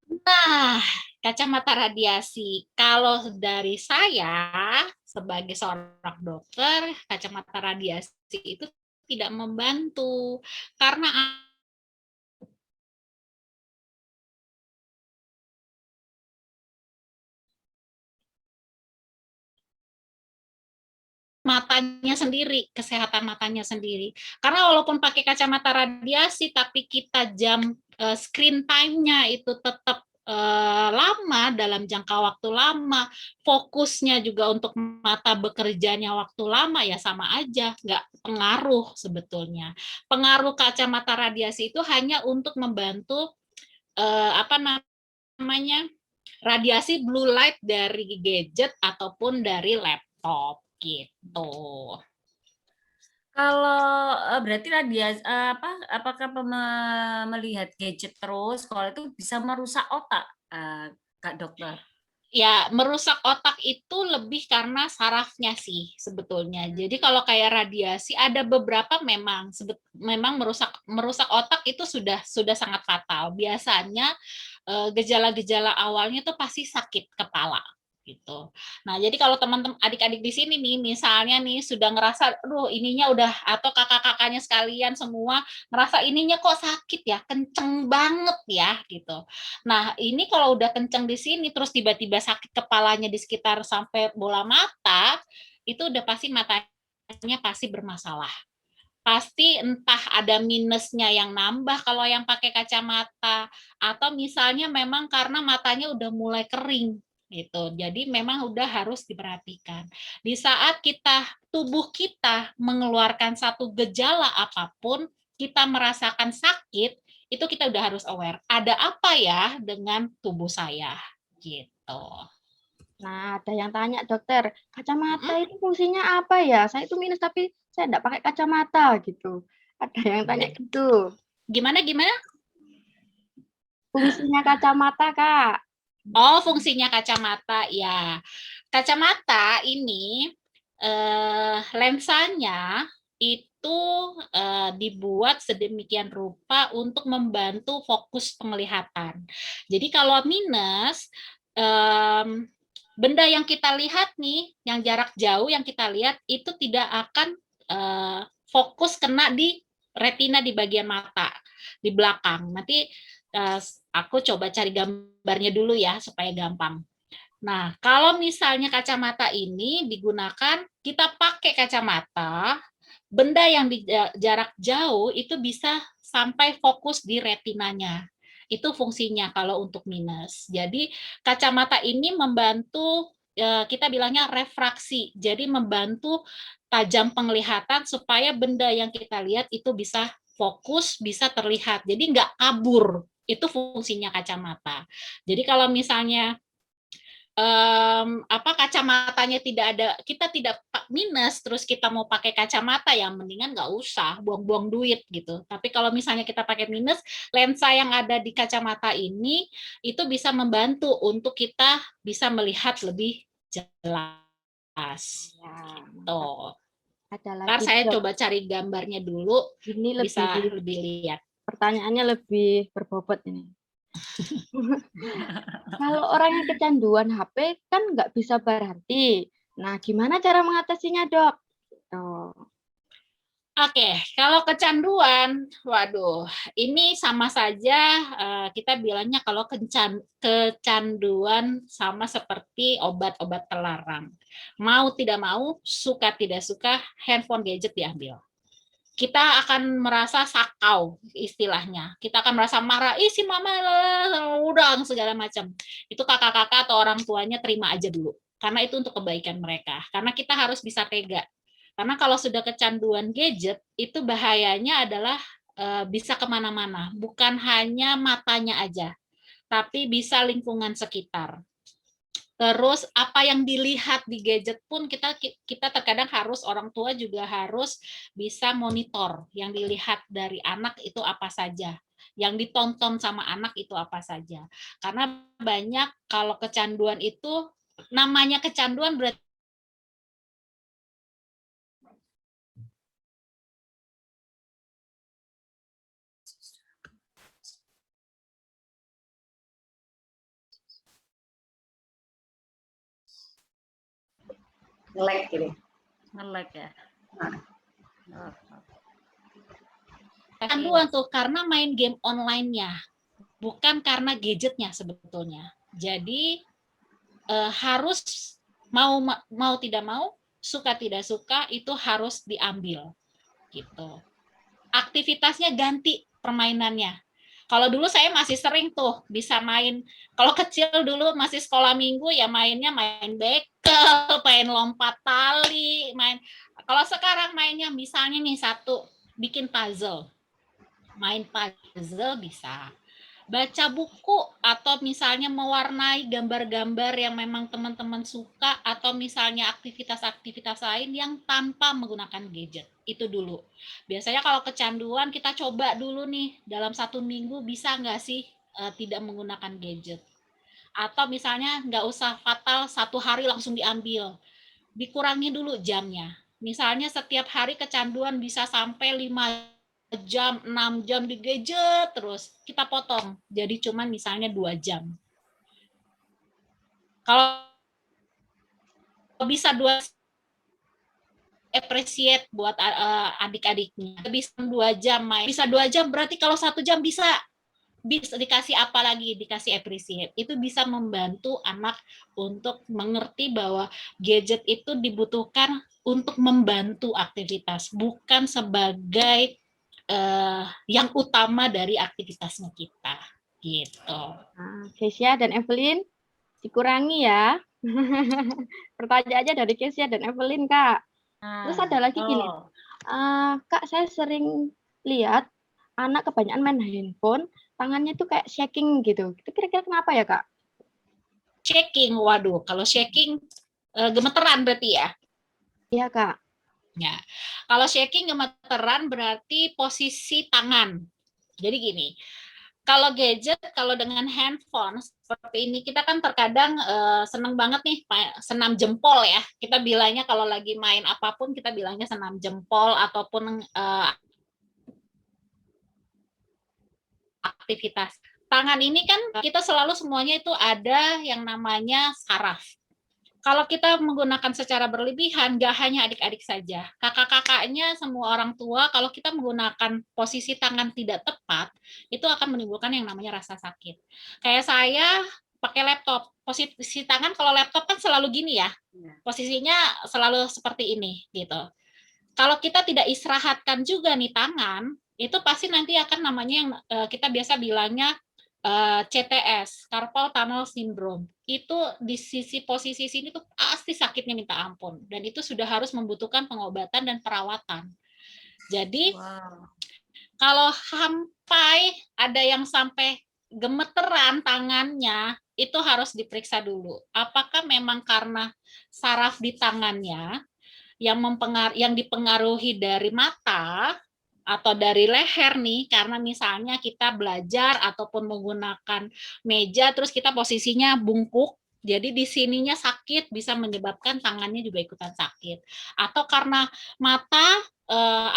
Nah, kacamata radiasi. Kalau dari saya sebagai seorang dokter, kacamata radiasi itu tidak membantu karena matanya sendiri, kesehatan matanya sendiri. Karena walaupun pakai kacamata radiasi, tapi kita jam screen time-nya itu tetap lama, dalam jangka waktu lama, fokusnya juga untuk mata bekerjanya waktu lama, ya sama aja, nggak pengaruh sebetulnya. Pengaruh kacamata radiasi itu hanya untuk membantu apa namanya, radiasi blue light dari gadget ataupun dari laptop gitu. Kalau berarti radiasi apakah melihat gadget terus kalau itu bisa merusak otak, Kak Dokter? Ya, merusak otak itu lebih karena sarafnya sih sebetulnya. Jadi kalau kayak radiasi ada beberapa memang merusak otak itu sudah sangat fatal. Biasanya gejala-gejala awalnya tuh pasti sakit kepala gitu. Nah, jadi kalau teman-teman adik-adik di sini nih misalnya nih sudah ngerasa aduh ininya udah, atau kakak-kakaknya sekalian semua ngerasa ininya kok sakit ya, kenceng banget ya gitu. Nah, ini kalau udah kenceng di sini terus tiba-tiba sakit kepalanya di sekitar sampai bola mata, itu udah pasti matanya pasti bermasalah. Pasti entah ada minusnya yang nambah kalau yang pakai kacamata, atau misalnya memang karena matanya udah mulai kering gitu. Jadi memang udah harus diperhatikan. Di saat tubuh kita mengeluarkan satu gejala apapun, kita merasakan sakit, itu kita udah harus aware. Ada apa ya dengan tubuh saya gitu. Nah, ada yang tanya, dokter, kacamata itu fungsinya apa ya? Saya itu minus tapi saya enggak pakai kacamata gitu. Ada yang tanya gitu. Gimana? Fungsinya kacamata, Kak. Oh, fungsinya kacamata ya. Kacamata ini lensanya itu dibuat sedemikian rupa untuk membantu fokus penglihatan. Jadi kalau minus, benda yang kita lihat nih, yang jarak jauh yang kita lihat itu tidak akan fokus kena di retina di bagian mata di belakang. Nanti aku coba cari gambarnya dulu ya supaya gampang. Nah, kalau misalnya kacamata ini digunakan, kita pakai kacamata, benda yang di jarak jauh itu bisa sampai fokus di retinanya. Itu fungsinya kalau untuk minus. Jadi kacamata ini membantu kita bilangnya refraksi. Jadi membantu tajam penglihatan supaya benda yang kita lihat itu bisa fokus, bisa terlihat. Jadi nggak kabur. Itu fungsinya kacamata. Jadi kalau misalnya kacamatanya tidak ada, kita tidak minus, terus kita mau pakai kacamata, yang mendingan nggak usah buang-buang duit gitu. Tapi kalau misalnya kita pakai minus, lensa yang ada di kacamata ini itu bisa membantu untuk kita bisa melihat lebih jelas. Ya, Gitu. ada Ntar lagi, saya Dok. coba cari gambarnya dulu, Ini bisa lebih lebih lihat. pertanyaannya lebih berbobot ini. Kalau orang yang kecanduan HP kan nggak bisa berhenti. Nah, gimana cara mengatasinya, Dok? Tuh. Oke, kalau kecanduan, waduh, ini sama saja kita bilangnya kalau kecanduan sama seperti obat-obat terlarang. Mau tidak mau, suka tidak suka, handphone gadget diambil. Kita akan merasa sakau istilahnya. Kita akan merasa marah, ih si mama udah segala macam. Itu kakak-kakak atau orang tuanya terima aja dulu. Karena itu untuk kebaikan mereka. Karena kita harus bisa tega. Karena kalau sudah kecanduan gadget, itu bahayanya adalah bisa kemana-mana. Bukan hanya matanya aja, tapi bisa lingkungan sekitar. Terus apa yang dilihat di gadget pun kita terkadang harus, orang tua juga harus bisa monitor yang dilihat dari anak itu apa saja, yang ditonton sama anak itu apa saja. Karena banyak kalau kecanduan itu, namanya kecanduan berarti nge-lag gitu. Nge-lag ya. Oh. Kecanduan tuh karena main game online-nya, bukan karena gadgetnya sebetulnya. Jadi harus mau tidak mau, suka tidak suka itu harus diambil gitu. Aktivitasnya ganti permainannya. Kalau dulu saya masih sering tuh bisa main, kalau kecil dulu masih sekolah minggu ya mainnya main bekel, main lompat tali, main. Kalau sekarang mainnya misalnya nih satu, bikin puzzle. Main puzzle bisa. Baca buku atau misalnya mewarnai gambar-gambar yang memang teman-teman suka atau misalnya aktivitas-aktivitas lain yang tanpa menggunakan gadget. Itu dulu. Biasanya kalau kecanduan kita coba dulu nih dalam 1 minggu bisa nggak sih tidak menggunakan gadget. Atau misalnya nggak usah fatal 1 hari langsung diambil. Dikurangi dulu jamnya. Misalnya setiap hari kecanduan bisa sampai 5 jam, 6 jam di gadget terus, kita potong. Jadi cuman misalnya 2 jam. Kalau bisa 2 appreciate buat adik-adiknya. Bisa 2 jam main. Bisa 2 jam berarti kalau 1 jam bisa dikasih apa lagi, dikasih appreciate. Itu bisa membantu anak untuk mengerti bahwa gadget itu dibutuhkan untuk membantu aktivitas, bukan sebagai yang utama dari aktivitasnya kita gitu. Nah, Kesia dan Evelyn dikurangi ya. Pertanyaannya dari Kesia dan Evelyn, Kak. Terus ada lagi gini, Kak, saya sering lihat anak kebanyakan main handphone, tangannya tuh kayak shaking gitu. Itu kira-kira kenapa ya, Kak? Shaking, waduh, kalau shaking gemeteran berarti ya? Iya, Kak. Ya, kalau shaking gemeteran berarti posisi tangan. Jadi gini, kalau gadget, kalau dengan handphone seperti ini, kita kan terkadang seneng banget nih senam jempol ya. Kita bilangnya kalau lagi main apapun kita bilangnya senam jempol ataupun aktivitas. Tangan ini kan kita selalu semuanya itu ada yang namanya saraf. Kalau kita menggunakan secara berlebihan, nggak hanya adik-adik saja, kakak-kakaknya, semua orang tua, kalau kita menggunakan posisi tangan tidak tepat, itu akan menimbulkan yang namanya rasa sakit. Kayak saya pakai laptop, posisi tangan kalau laptop kan selalu gini ya, posisinya selalu seperti ini gitu. Kalau kita tidak istirahatkan juga nih tangan, itu pasti nanti akan namanya yang kita biasa bilangnya CTS, Carpal Tunnel Syndrome. Itu di sisi posisi sini tuh pasti sakitnya minta ampun. Dan itu sudah harus membutuhkan pengobatan dan perawatan. Jadi, kalau sampai ada yang sampai gemeteran tangannya, itu harus diperiksa dulu. Apakah memang karena saraf di tangannya yang dipengaruhi dari mata, atau dari leher nih, karena misalnya kita belajar ataupun menggunakan meja terus kita posisinya bungkuk, jadi di sininya sakit bisa menyebabkan tangannya juga ikutan sakit. Atau karena mata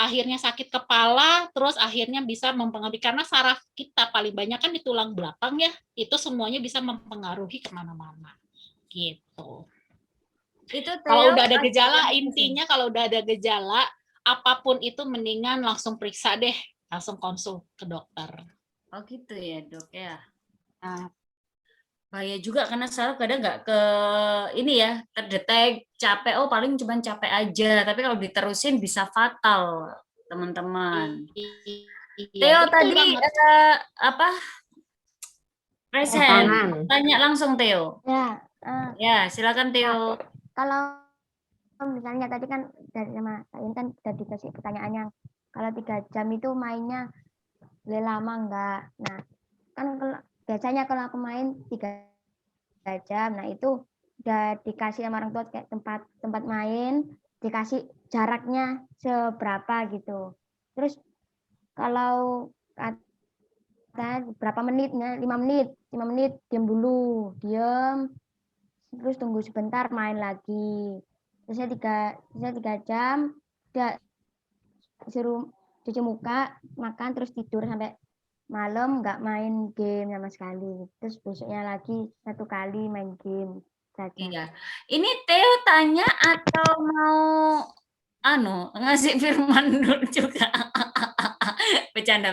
akhirnya sakit kepala, terus akhirnya bisa mempengaruhi karena saraf kita paling banyak kan di tulang belakang ya, itu semuanya bisa mempengaruhi kemana-mana gitu. Itu Kalau udah ada gejala, intinya kalau udah ada gejala apapun itu mendingan langsung periksa deh, langsung konsul ke dokter. Oh gitu ya dok ya. Nah, bahaya juga karena saraf kadang nggak ke ini ya terdetek capek, oh paling cuma capek aja, tapi kalau diterusin bisa fatal teman-teman. Theo tadi apa? Present, tanya langsung Theo. Ya, silakan Theo. Kalau misalnya tadi kan dari sama Kak Yun kan udah dikasih pertanyaannya, kalau 3 jam itu mainnya boleh lama enggak? Nah, kan biasanya kalau aku main 3 jam, nah itu udah dikasih sama orang tua kayak tempat main, dikasih jaraknya seberapa gitu. Terus kalau berapa menit, 5 menit diam dulu, terus tunggu sebentar main lagi. Terusnya 3 jam, udah suruh cuci muka, makan, terus tidur sampai malam, nggak main game sama sekali. Terus besoknya lagi 1 kali main game. saja. Iya. Ini Theo tanya atau mau ngasih firman dulu juga. Bercanda.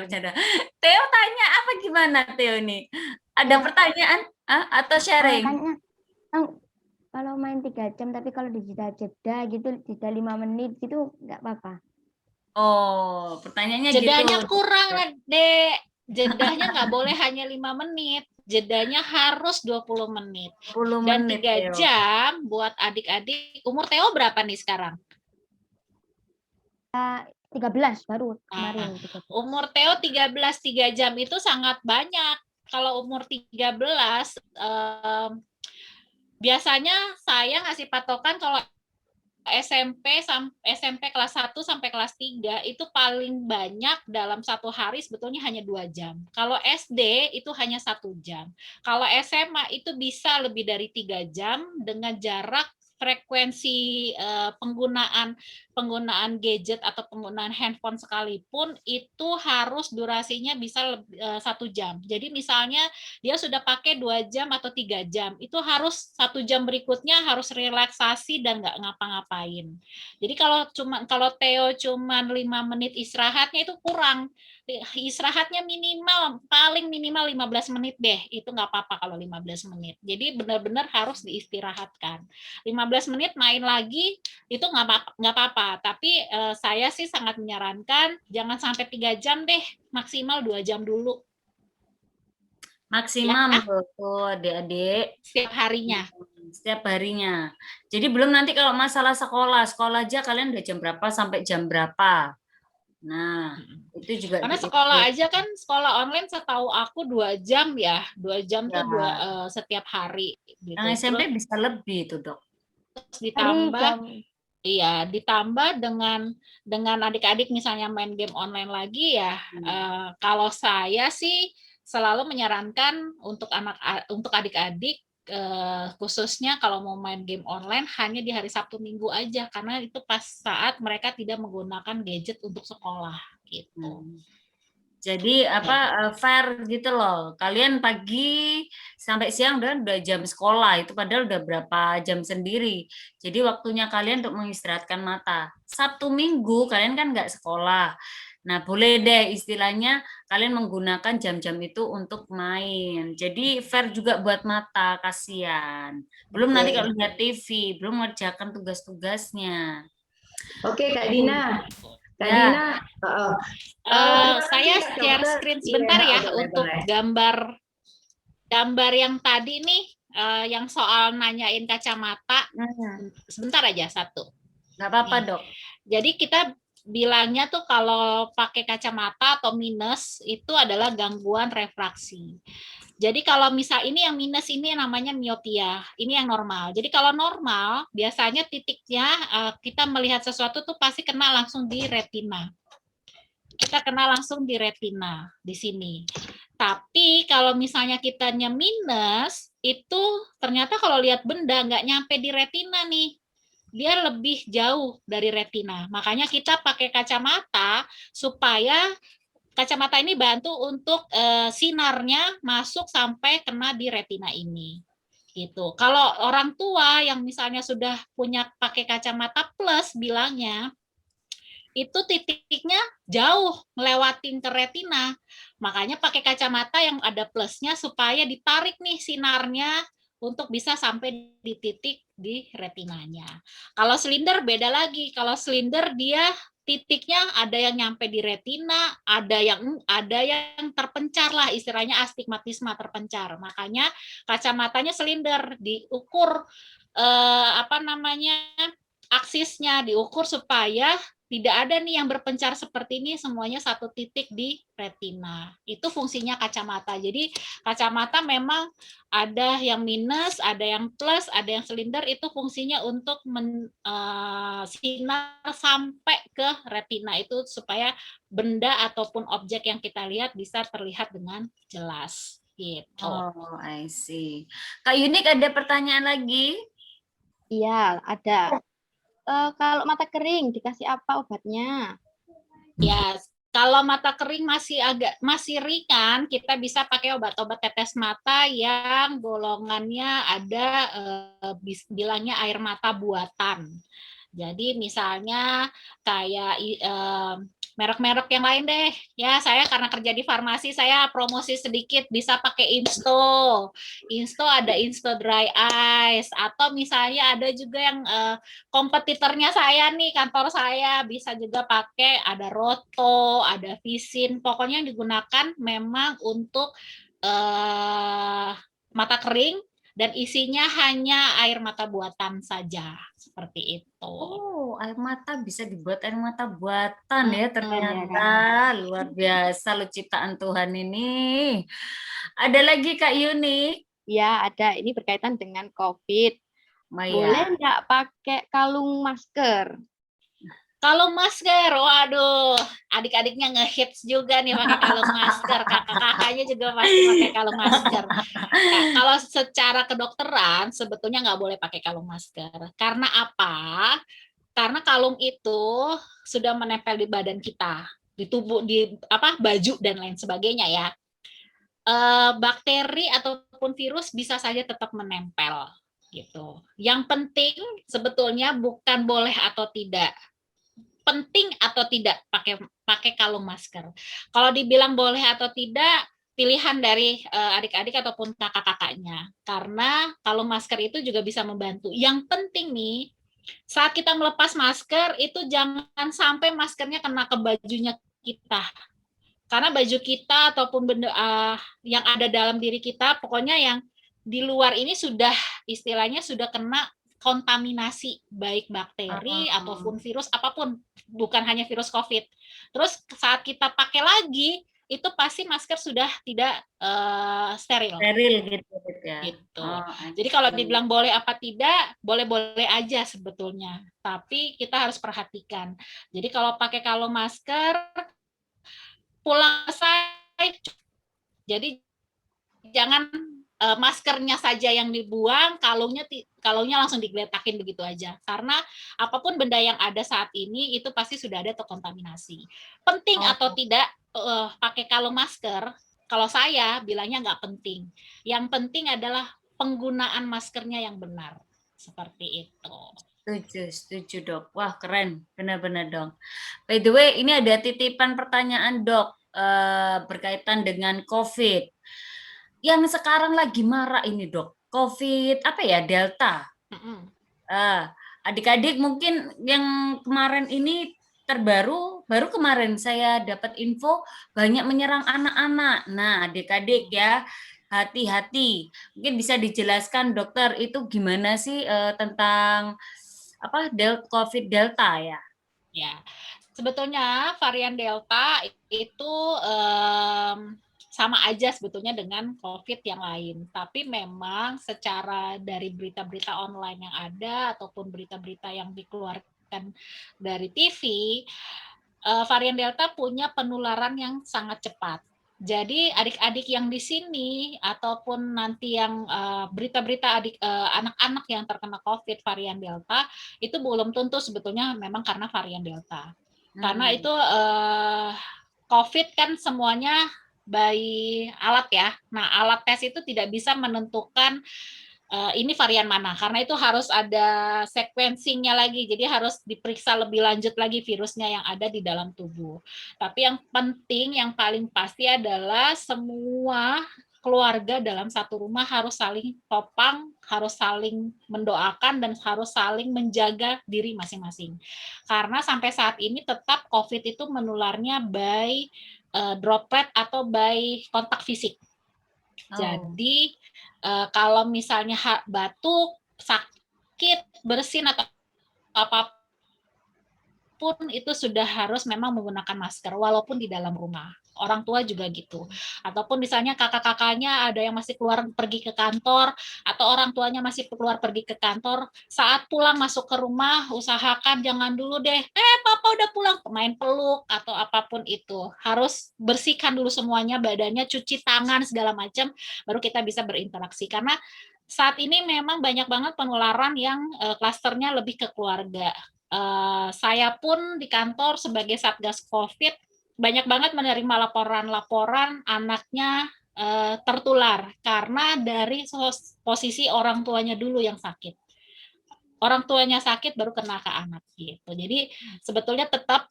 Theo tanya apa gimana Theo nih? Ada pertanyaan atau sharing? Tanya, kalau main 3 jam tapi kalau dijeda-jeda gitu, jeda 5 menit gitu nggak apa-apa. Oh, pertanyaannya Jedanya gitu. kurang, Dek. Jedanya nggak boleh hanya 5 menit. Jedanya harus 20 menit. 10 Dan menit, 3 Theo. jam buat adik-adik. Umur Theo berapa nih sekarang? 13 baru kemarin. Umur Theo 13, 3 jam itu sangat banyak. Kalau umur 13, biasanya saya ngasih patokan kalau SMP kelas 1 sampai kelas 3 itu paling banyak dalam satu hari sebetulnya hanya 2 jam. Kalau SD itu hanya 1 jam. Kalau SMA itu bisa lebih dari 3 jam dengan jarak frekuensi penggunaan gadget atau penggunaan handphone sekalipun itu harus durasinya bisa 1 jam. Jadi misalnya dia sudah pakai 2 jam atau 3 jam, itu harus 1 jam berikutnya harus relaksasi dan nggak ngapa-ngapain. Jadi kalau Theo cuma 5 menit istirahatnya itu kurang. Istirahatnya paling minimal 15 menit deh. Itu nggak apa-apa kalau 15 menit. Jadi benar-benar harus diistirahatkan. 15 menit main lagi itu nggak apa-apa. Tapi saya sih sangat menyarankan jangan sampai 3 jam deh, maksimal 2 jam dulu. Maksimum tuh adik-adik. Setiap harinya. Setiap harinya. Jadi belum nanti kalau masalah sekolah aja kalian udah jam berapa sampai jam berapa. Nah, itu juga karena sekolah aja kan sekolah online setahu aku 2 jam ya. 2 jam tuh setiap hari gitu. Yang SMP bisa lebih tuh, Dok. Ditambah dengan adik-adik misalnya main game online lagi ya. Kalau saya sih selalu menyarankan untuk adik-adik khususnya kalau mau main game online hanya di hari Sabtu Minggu aja karena itu pas saat mereka tidak menggunakan gadget untuk sekolah gitu. Jadi fair gitu loh. Kalian pagi sampai siang udah jam sekolah itu padahal udah berapa jam sendiri. Jadi waktunya kalian untuk mengistirahatkan mata. Sabtu Minggu kalian kan nggak sekolah. Nah, boleh deh istilahnya kalian menggunakan jam-jam itu untuk main. Jadi fair juga buat mata, kasihan. Belum nanti kalau lihat TV, belum mengerjakan tugas-tugasnya. Oke, Kak Dina. Kak Ya. Dina, saya share screen sebentar ya untuk gambar yang tadi nih, yang soal nanyain kacamata. Sebentar aja satu. Nggak apa-apa, Dok. Jadi kita bilangnya tuh kalau pakai kacamata atau minus itu adalah gangguan refraksi. Jadi kalau misal ini yang minus ini namanya miopia, ini yang normal. Jadi kalau normal biasanya titiknya kita melihat sesuatu tuh pasti kena langsung di retina. Kita kena langsung di retina di sini. Tapi kalau misalnya kitanya minus itu ternyata kalau lihat benda nggak nyampe di retina nih. Dia lebih jauh dari retina. Makanya kita pakai kacamata supaya kacamata ini bantu untuk sinarnya masuk sampai kena di retina ini. Gitu. Kalau orang tua yang misalnya sudah punya pakai kacamata plus bilangnya itu titiknya jauh melewatin ke retina. Makanya pakai kacamata yang ada plusnya supaya ditarik nih sinarnya untuk bisa sampai di titik di retinanya. Kalau silinder beda lagi. Kalau silinder dia titiknya ada yang nyampe di retina, ada yang terpencar lah, istilahnya astigmatisme terpencar. Makanya kacamatanya silinder diukur aksisnya diukur supaya tidak ada nih yang berpencar seperti ini, semuanya satu titik di retina. Itu fungsinya kacamata. Jadi kacamata memang ada yang minus, ada yang plus, ada yang silinder, itu fungsinya untuk sinar sampai ke retina itu supaya benda ataupun objek yang kita lihat bisa terlihat dengan jelas. Gitu. Oh, I see. Kak Yunik ada pertanyaan lagi? Iya, ada. Kalau mata kering dikasih apa obatnya? Ya, Kalau mata kering masih ringan, kita bisa pakai obat-obat tetes mata yang golongannya ada bilangnya air mata buatan. Jadi misalnya kayak merek-merek yang lain deh. Ya, saya karena kerja di farmasi, saya promosi sedikit, bisa pakai Insto. Insto ada Insto Dry Ice, atau misalnya ada juga yang kompetitornya saya nih, kantor saya bisa juga pakai, ada Roto, ada Visin. Pokoknya yang digunakan memang untuk mata kering dan isinya hanya air mata buatan saja, seperti itu. Oh, air mata bisa dibuat air mata buatan ya, ya, ternyata luar biasa lo ciptaan Tuhan ini. Ada lagi Kak Yuni? Ya, ada. Ini berkaitan dengan COVID. Maya. Boleh nggak pakai kalung masker? Kalung masker, waduh, adik-adiknya ngehits juga nih pakai kalung masker, kakak-kakaknya juga pasti pakai kalung masker. Nah, kalau secara kedokteran sebetulnya nggak boleh pakai kalung masker. Karena apa? Karena kalung itu sudah menempel di badan kita, di tubuh, di baju dan lain sebagainya ya. Bakteri ataupun virus bisa saja tetap menempel gitu. Yang penting sebetulnya bukan boleh atau tidak, penting atau tidak pakai kalung masker. Kalau dibilang boleh atau tidak, pilihan dari adik-adik ataupun kakak-kakaknya. Karena kalung masker itu juga bisa membantu. Yang penting nih, saat kita melepas masker itu jangan sampai maskernya kena ke bajunya kita. Karena baju kita ataupun benda yang ada dalam diri kita, pokoknya yang di luar ini sudah istilahnya sudah kena kontaminasi, baik bakteri ataupun virus apapun, bukan hanya virus COVID. Terus saat kita pakai lagi, itu pasti masker sudah tidak steril. Steril gitu ya. Gitu. Jadi kalau dibilang boleh apa tidak, boleh-boleh aja sebetulnya. Tapi kita harus perhatikan. Jadi kalau pakai kalung masker, pulang selesai, jadi jangan maskernya saja yang dibuang, kalungnya langsung digeletakin begitu aja. Karena apapun benda yang ada saat ini itu pasti sudah ada terkontaminasi. Penting atau tidak pakai kalung masker, kalau saya bilangnya nggak penting. Yang penting adalah penggunaan maskernya yang benar. Seperti itu. Setuju dok. Wah keren, benar-benar dok. By the way, ini ada titipan pertanyaan dok berkaitan dengan COVID. Yang sekarang lagi marak ini dok, COVID apa ya, Delta. Adik-adik mungkin yang kemarin ini baru kemarin saya dapat info banyak menyerang anak-anak. Nah adik-adik ya, hati-hati. Mungkin bisa dijelaskan dokter itu gimana sih tentang COVID Delta ya? Ya, sebetulnya varian Delta itu sama aja sebetulnya dengan COVID yang lain. Tapi memang secara dari berita-berita online yang ada ataupun berita-berita yang dikeluarkan dari TV, varian Delta punya penularan yang sangat cepat. Jadi adik-adik yang di sini ataupun nanti yang berita-berita anak-anak yang terkena COVID varian Delta itu belum tentu sebetulnya memang karena varian Delta. Karena itu COVID kan semuanya by alat ya. Nah, alat tes itu tidak bisa menentukan ini varian mana, karena itu harus ada sequencingnya lagi, jadi harus diperiksa lebih lanjut lagi virusnya yang ada di dalam tubuh. Tapi yang penting, yang paling pasti adalah semua keluarga dalam satu rumah harus saling topang, harus saling mendoakan, dan harus saling menjaga diri masing-masing. Karena sampai saat ini tetap COVID itu menularnya by droplet atau by kontak fisik. Jadi kalau misalnya batuk, sakit, bersin atau apapun itu sudah harus memang menggunakan masker walaupun di dalam rumah. Orang tua juga gitu. Ataupun misalnya kakak-kakaknya ada yang masih keluar pergi ke kantor atau orang tuanya masih keluar pergi ke kantor, saat pulang masuk ke rumah usahakan jangan dulu deh, papa udah pulang, main peluk atau apapun itu. Harus bersihkan dulu semuanya badannya, cuci tangan segala macam baru kita bisa berinteraksi, karena saat ini memang banyak banget penularan yang klasternya lebih ke keluarga. Saya pun di kantor sebagai Satgas COVID banyak banget menerima laporan-laporan anaknya tertular karena dari posisi orang tuanya dulu yang sakit. Orang tuanya sakit baru kena ke anak gitu. Jadi sebetulnya tetap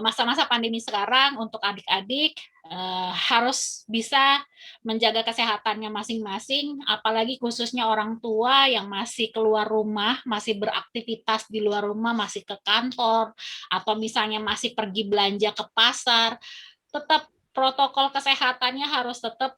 masa-masa pandemi sekarang untuk adik-adik harus bisa menjaga kesehatannya masing-masing, apalagi khususnya orang tua yang masih keluar rumah, masih beraktivitas di luar rumah, masih ke kantor, atau misalnya masih pergi belanja ke pasar, tetap protokol kesehatannya harus tetap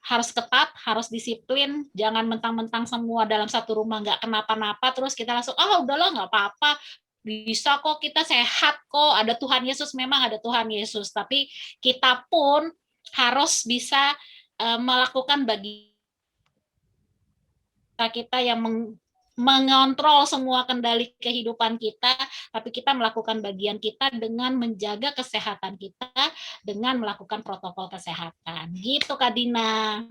harus ketat, harus disiplin, jangan mentang-mentang semua dalam satu rumah nggak kenapa-napa, terus kita langsung, udahlah nggak apa-apa, bisa kok, kita sehat kok, ada Tuhan Yesus, memang ada Tuhan Yesus, tapi kita pun harus bisa melakukan bagi kita yang mengontrol semua kendali kehidupan kita, tapi kita melakukan bagian kita dengan menjaga kesehatan kita, dengan melakukan protokol kesehatan. Gitu, Kak Dina.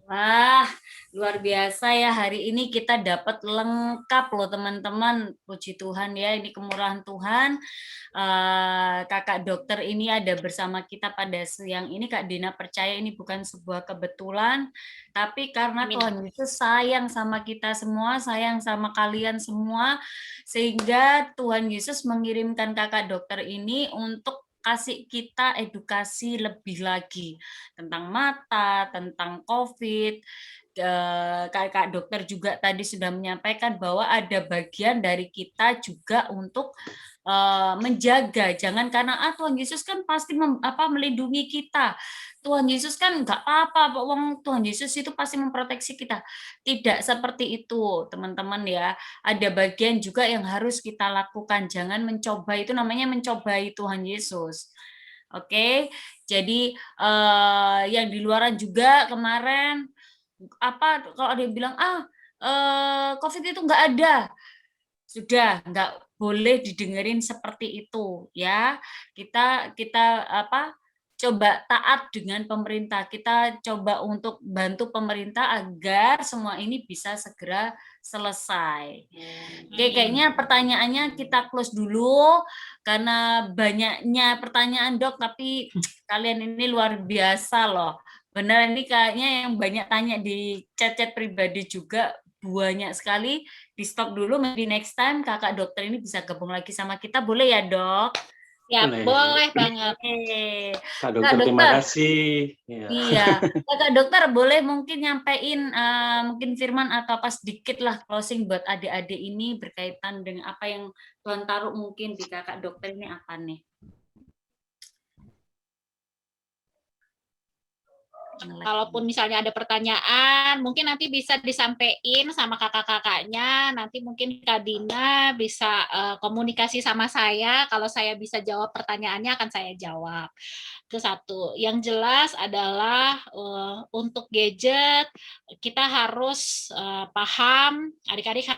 Wah, luar biasa ya, hari ini kita dapat lengkap loh teman-teman. Puji Tuhan ya, ini kemurahan Tuhan. Kakak dokter ini ada bersama kita pada siang ini. Kak Dina percaya ini bukan sebuah kebetulan, tapi karena Amin. Tuhan Yesus sayang sama kita semua, sayang sama kalian semua, sehingga Tuhan Yesus mengirimkan kakak dokter ini untuk kasih kita edukasi lebih lagi tentang mata, tentang COVID. Kakak dokter juga tadi sudah menyampaikan bahwa ada bagian dari kita juga untuk menjaga, jangan karena Tuhan Yesus kan pasti melindungi kita. Tuhan Yesus kan nggak apa-apa, Tuhan Yesus itu pasti memproteksi kita. Tidak seperti itu, teman-teman ya. Ada bagian juga yang harus kita lakukan. Jangan mencoba, itu namanya mencobai Tuhan Yesus. Oke, jadi yang di luaran juga kemarin kalau ada yang bilang COVID itu nggak ada, sudah nggak boleh didengerin seperti itu ya. Kita coba taat dengan pemerintah, kita coba untuk bantu pemerintah agar semua ini bisa segera selesai. Oke, kayaknya pertanyaannya kita close dulu karena banyaknya pertanyaan Dok, tapi kalian ini luar biasa loh. Benar, ini kayaknya yang banyak tanya di chat-chat pribadi juga banyak sekali. Di stop dulu, maybe next time kakak dokter ini bisa gabung lagi sama kita, boleh ya Dok? Ya, boleh banget. Kak dokter, terima kasih. Iya, kakak dokter boleh mungkin nyampein mungkin firman atau apa sedikit lah closing buat adik-adik ini berkaitan dengan apa yang Tuhan taruh mungkin di kakak dokter ini apa nih? Kalaupun misalnya ada pertanyaan, mungkin nanti bisa disampaikan sama kakak-kakaknya, nanti mungkin Kak Dina bisa komunikasi sama saya, kalau saya bisa jawab pertanyaannya akan saya jawab. Itu satu. Yang jelas adalah untuk gadget, kita harus paham, adik-adik.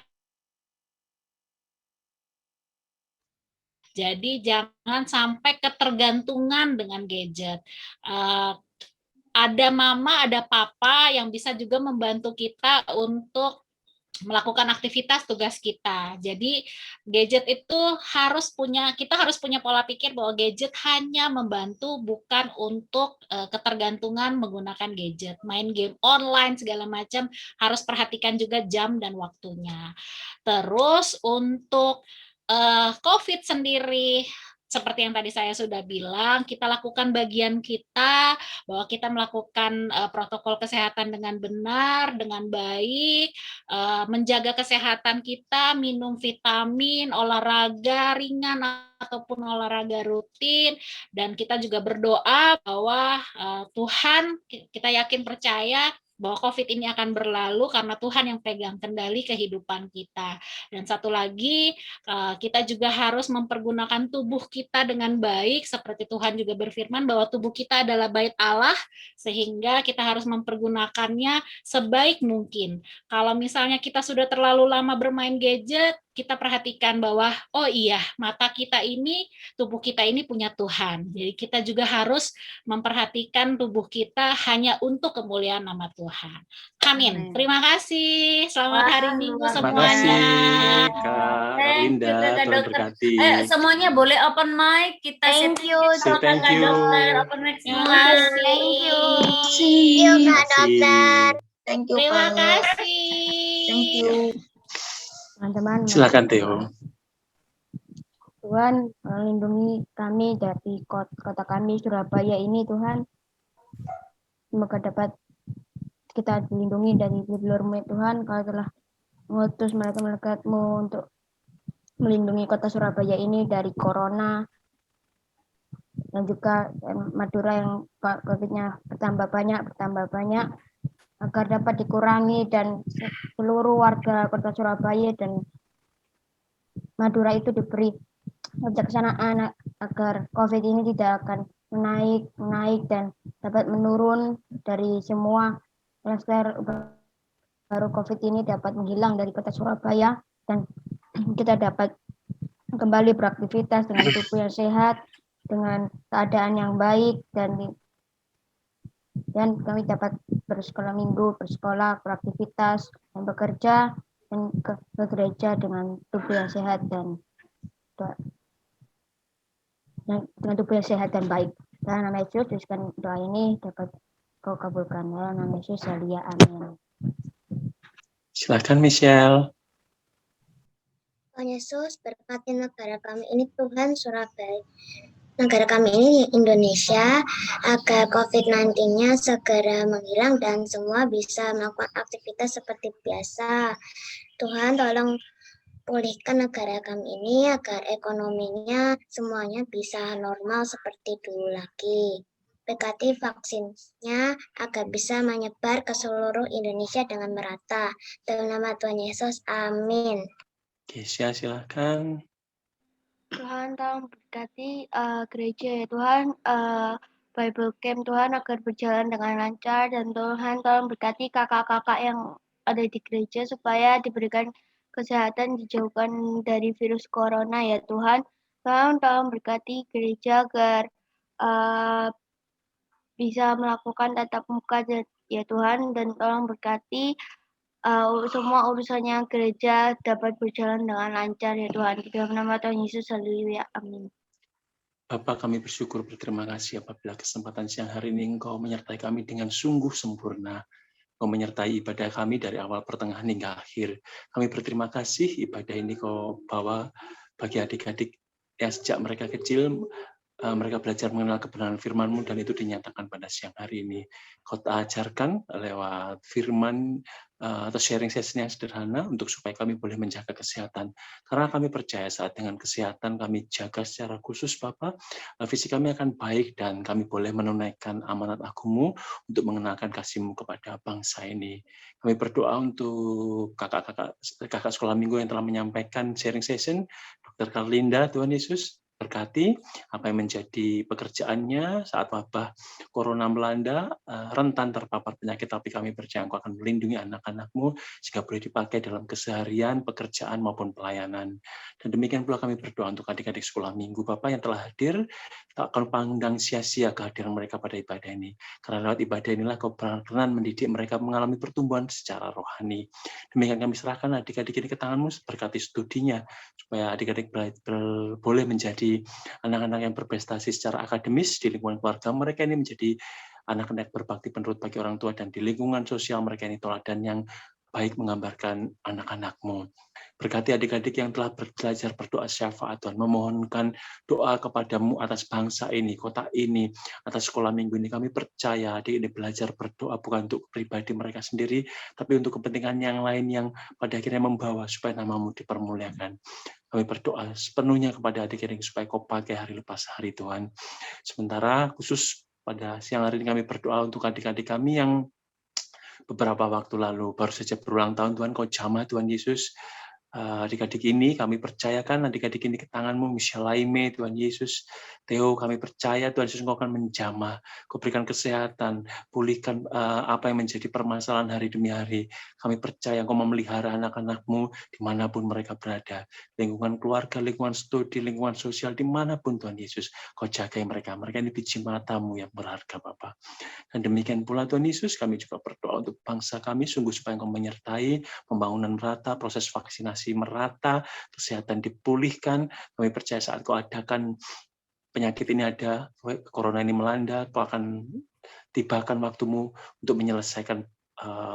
Jadi jangan sampai ketergantungan dengan gadget. Ada mama, ada papa yang bisa juga membantu kita untuk melakukan aktivitas tugas kita. Jadi gadget itu kita harus punya pola pikir bahwa gadget hanya membantu, bukan untuk ketergantungan menggunakan gadget. Main game online segala macam, harus perhatikan juga jam dan waktunya. Terus untuk COVID sendiri, seperti yang tadi saya sudah bilang, kita lakukan bagian kita, bahwa kita melakukan protokol kesehatan dengan benar, dengan baik, menjaga kesehatan kita, minum vitamin, olahraga ringan ataupun olahraga rutin, dan kita juga berdoa bahwa Tuhan, kita yakin percaya bahwa COVID ini akan berlalu karena Tuhan yang pegang kendali kehidupan kita. Dan satu lagi, kita juga harus mempergunakan tubuh kita dengan baik, seperti Tuhan juga berfirman bahwa tubuh kita adalah bait Allah, sehingga kita harus mempergunakannya sebaik mungkin. Kalau misalnya kita sudah terlalu lama bermain gadget, kita perhatikan bahwa oh iya, mata kita ini, tubuh kita ini punya Tuhan. Jadi kita juga harus memperhatikan tubuh kita hanya untuk kemuliaan nama Tuhan. Amin. Terima kasih. Selamat hari Minggu Terima semuanya. kasih Kak Linda, Tuhan berkati. Semuanya boleh open mic. Kita Thank you. Say thank Kak you. Dokter. Open mic Terima semua. kasih. Thank you. Terima kasih. Thank you, Terima Pak. kasih. Thank you. Teman-teman, Silakan Theo. Tuhan melindungi kami dari kota kami Surabaya ini, Tuhan. Semoga dapat kita dilindungi dari bibir-Mu, Tuhan. Kau telah mengutus malaikat-malaikat-Mu untuk melindungi kota Surabaya ini dari corona dan juga Madura yang COVID-nya bertambah banyak agar dapat dikurangi dan seluruh warga kota Surabaya dan Madura itu diberi kebijaksanaan agar COVID ini tidak akan menaik dan dapat menurun dari semua klaster baru COVID ini dapat menghilang dari kota Surabaya dan kita dapat kembali beraktivitas dengan tubuh yang sehat, dengan keadaan yang baik dan kami dapat bersekolah minggu, bersekolah, beraktivitas, dan bekerja, dan ke gereja dengan tubuh yang sehat dan dengan tubuh yang sehat dan baik. Dalam nama Yesus, tuliskan doa ini dapat kau kabulkan. Dalam nama Yesus, Halia, amin. Silakan Michelle. Tuhan Yesus, berkati negara kami ini Tuhan, Surabaya. Negara kami ini Indonesia, agar COVID-19-nya segera menghilang dan semua bisa melakukan aktivitas seperti biasa. Tuhan tolong pulihkan negara kami ini agar ekonominya semuanya bisa normal seperti dulu lagi. Berkati vaksinnya agar bisa menyebar ke seluruh Indonesia dengan merata. Dalam nama Tuhan Yesus, amin. Kesia, silakan. Tuhan tolong berkati gereja ya Tuhan, Bible Camp Tuhan agar berjalan dengan lancar dan Tuhan tolong berkati kakak-kakak yang ada di gereja supaya diberikan kesehatan, dijauhkan dari virus corona ya Tuhan. Tuhan tolong berkati gereja agar bisa melakukan tatap muka ya Tuhan dan tolong berkati semua urusannya gereja dapat berjalan dengan lancar ya Tuhan. Di dalam nama Tuhan Yesus, haleluya, amin. Bapak, kami bersyukur berterima kasih apabila kesempatan siang hari ini Engkau menyertai kami dengan sungguh sempurna. Kau menyertai ibadah kami dari awal, pertengahan, hingga akhir. Kami berterima kasih ibadah ini Kau bawa bagi adik-adik yang sejak mereka kecil, mereka belajar mengenal kebenaran firman-Mu dan itu dinyatakan pada siang hari ini. Kau ajarkan lewat firman atau sharing session yang sederhana untuk supaya kami boleh menjaga kesehatan. Karena kami percaya saat dengan kesehatan kami jaga secara khusus Bapak, fisik kami akan baik dan kami boleh menunaikan amanat agung-Mu untuk mengenalkan kasih-Mu kepada bangsa ini. Kami berdoa untuk kakak sekolah minggu yang telah menyampaikan sharing session, Dr. Karlinda, Tuhan Yesus berkati apa yang menjadi pekerjaannya saat wabah corona melanda, rentan terpapar penyakit, tapi kami percaya Engkau akan melindungi anak-anak-Mu sehingga boleh dipakai dalam keseharian, pekerjaan maupun pelayanan. Dan demikian pula kami berdoa untuk adik-adik sekolah minggu Bapak yang telah hadir, tak akan pandang sia-sia kehadiran mereka pada ibadah ini. Karena lewat ibadah inilah Kau berkenan mendidik mereka mengalami pertumbuhan secara rohani. Demikian kami serahkan adik-adik ini ke tangan-Mu, berkati studinya supaya adik-adik boleh menjadi anak-anak yang berprestasi secara akademis di lingkungan keluarga mereka ini, menjadi anak-anak berbakti penurut bagi orang tua, dan di lingkungan sosial mereka ini teladan yang baik menggambarkan anak-anak-Mu. Berkati adik-adik yang telah belajar berdoa syafaat Tuhan, memohonkan doa kepada-Mu atas bangsa ini, kota ini, atas sekolah minggu ini. Kami percaya adik ini belajar berdoa bukan untuk pribadi mereka sendiri, tapi untuk kepentingan yang lain yang pada akhirnya membawa supaya nama-Mu dipermuliakan. Kami berdoa sepenuhnya kepada adik-adik supaya Kau pakai hari lepas hari Tuhan. Sementara khusus pada siang hari ini kami berdoa untuk adik-adik kami yang beberapa waktu lalu baru saja berulang tahun Tuhan, Kau jamah Tuhan Yesus. adik-adik ini, kami percayakan adik-adik ini ke tangan-Mu, Michelle Laime, Tuhan Yesus, Theo, kami percaya Tuhan Yesus Engkau akan menjamah, Kau berikan kesehatan, pulihkan apa yang menjadi permasalahan hari demi hari. Kami percaya Engkau memelihara anak-anak-Mu dimanapun mereka berada, lingkungan keluarga, lingkungan studi, lingkungan sosial, dimanapun Tuhan Yesus, Kau jagai mereka. Mereka ini biji mata-Mu yang berharga, Bapa. Dan demikian pula Tuhan Yesus, kami juga berdoa untuk bangsa kami, sungguh supaya Engkau menyertai pembangunan merata, proses vaksinasi merata, kesehatan dipulihkan. Kami percaya saat Kau adakan penyakit ini ada, corona ini melanda, Kau akan tibakan waktu-Mu untuk menyelesaikan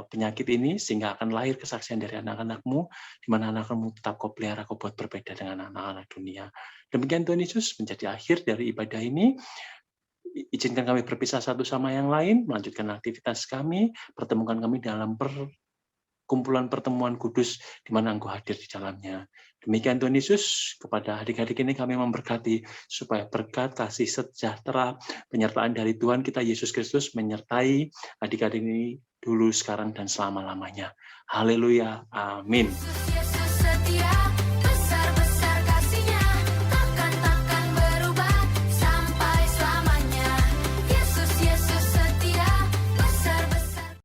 penyakit ini, sehingga akan lahir kesaksian dari anak-anak-Mu, di mana anak-anak-Mu tetap Kau pelihara, Kau buat berbeda dengan anak-anak dunia. Demikian Tuhan Yesus, menjadi akhir dari ibadah ini. Izinkan kami berpisah satu sama yang lain, melanjutkan aktivitas kami, pertemukan kami dalam kumpulan pertemuan kudus di mana Engkau hadir di dalamnya. Demikian Tuhan Yesus, kepada adik-adik ini kami memberkati supaya berkat, kasih sejahtera, penyertaan dari Tuhan kita Yesus Kristus menyertai adik-adik ini dulu, sekarang, dan selama-lamanya. Haleluya. Amin.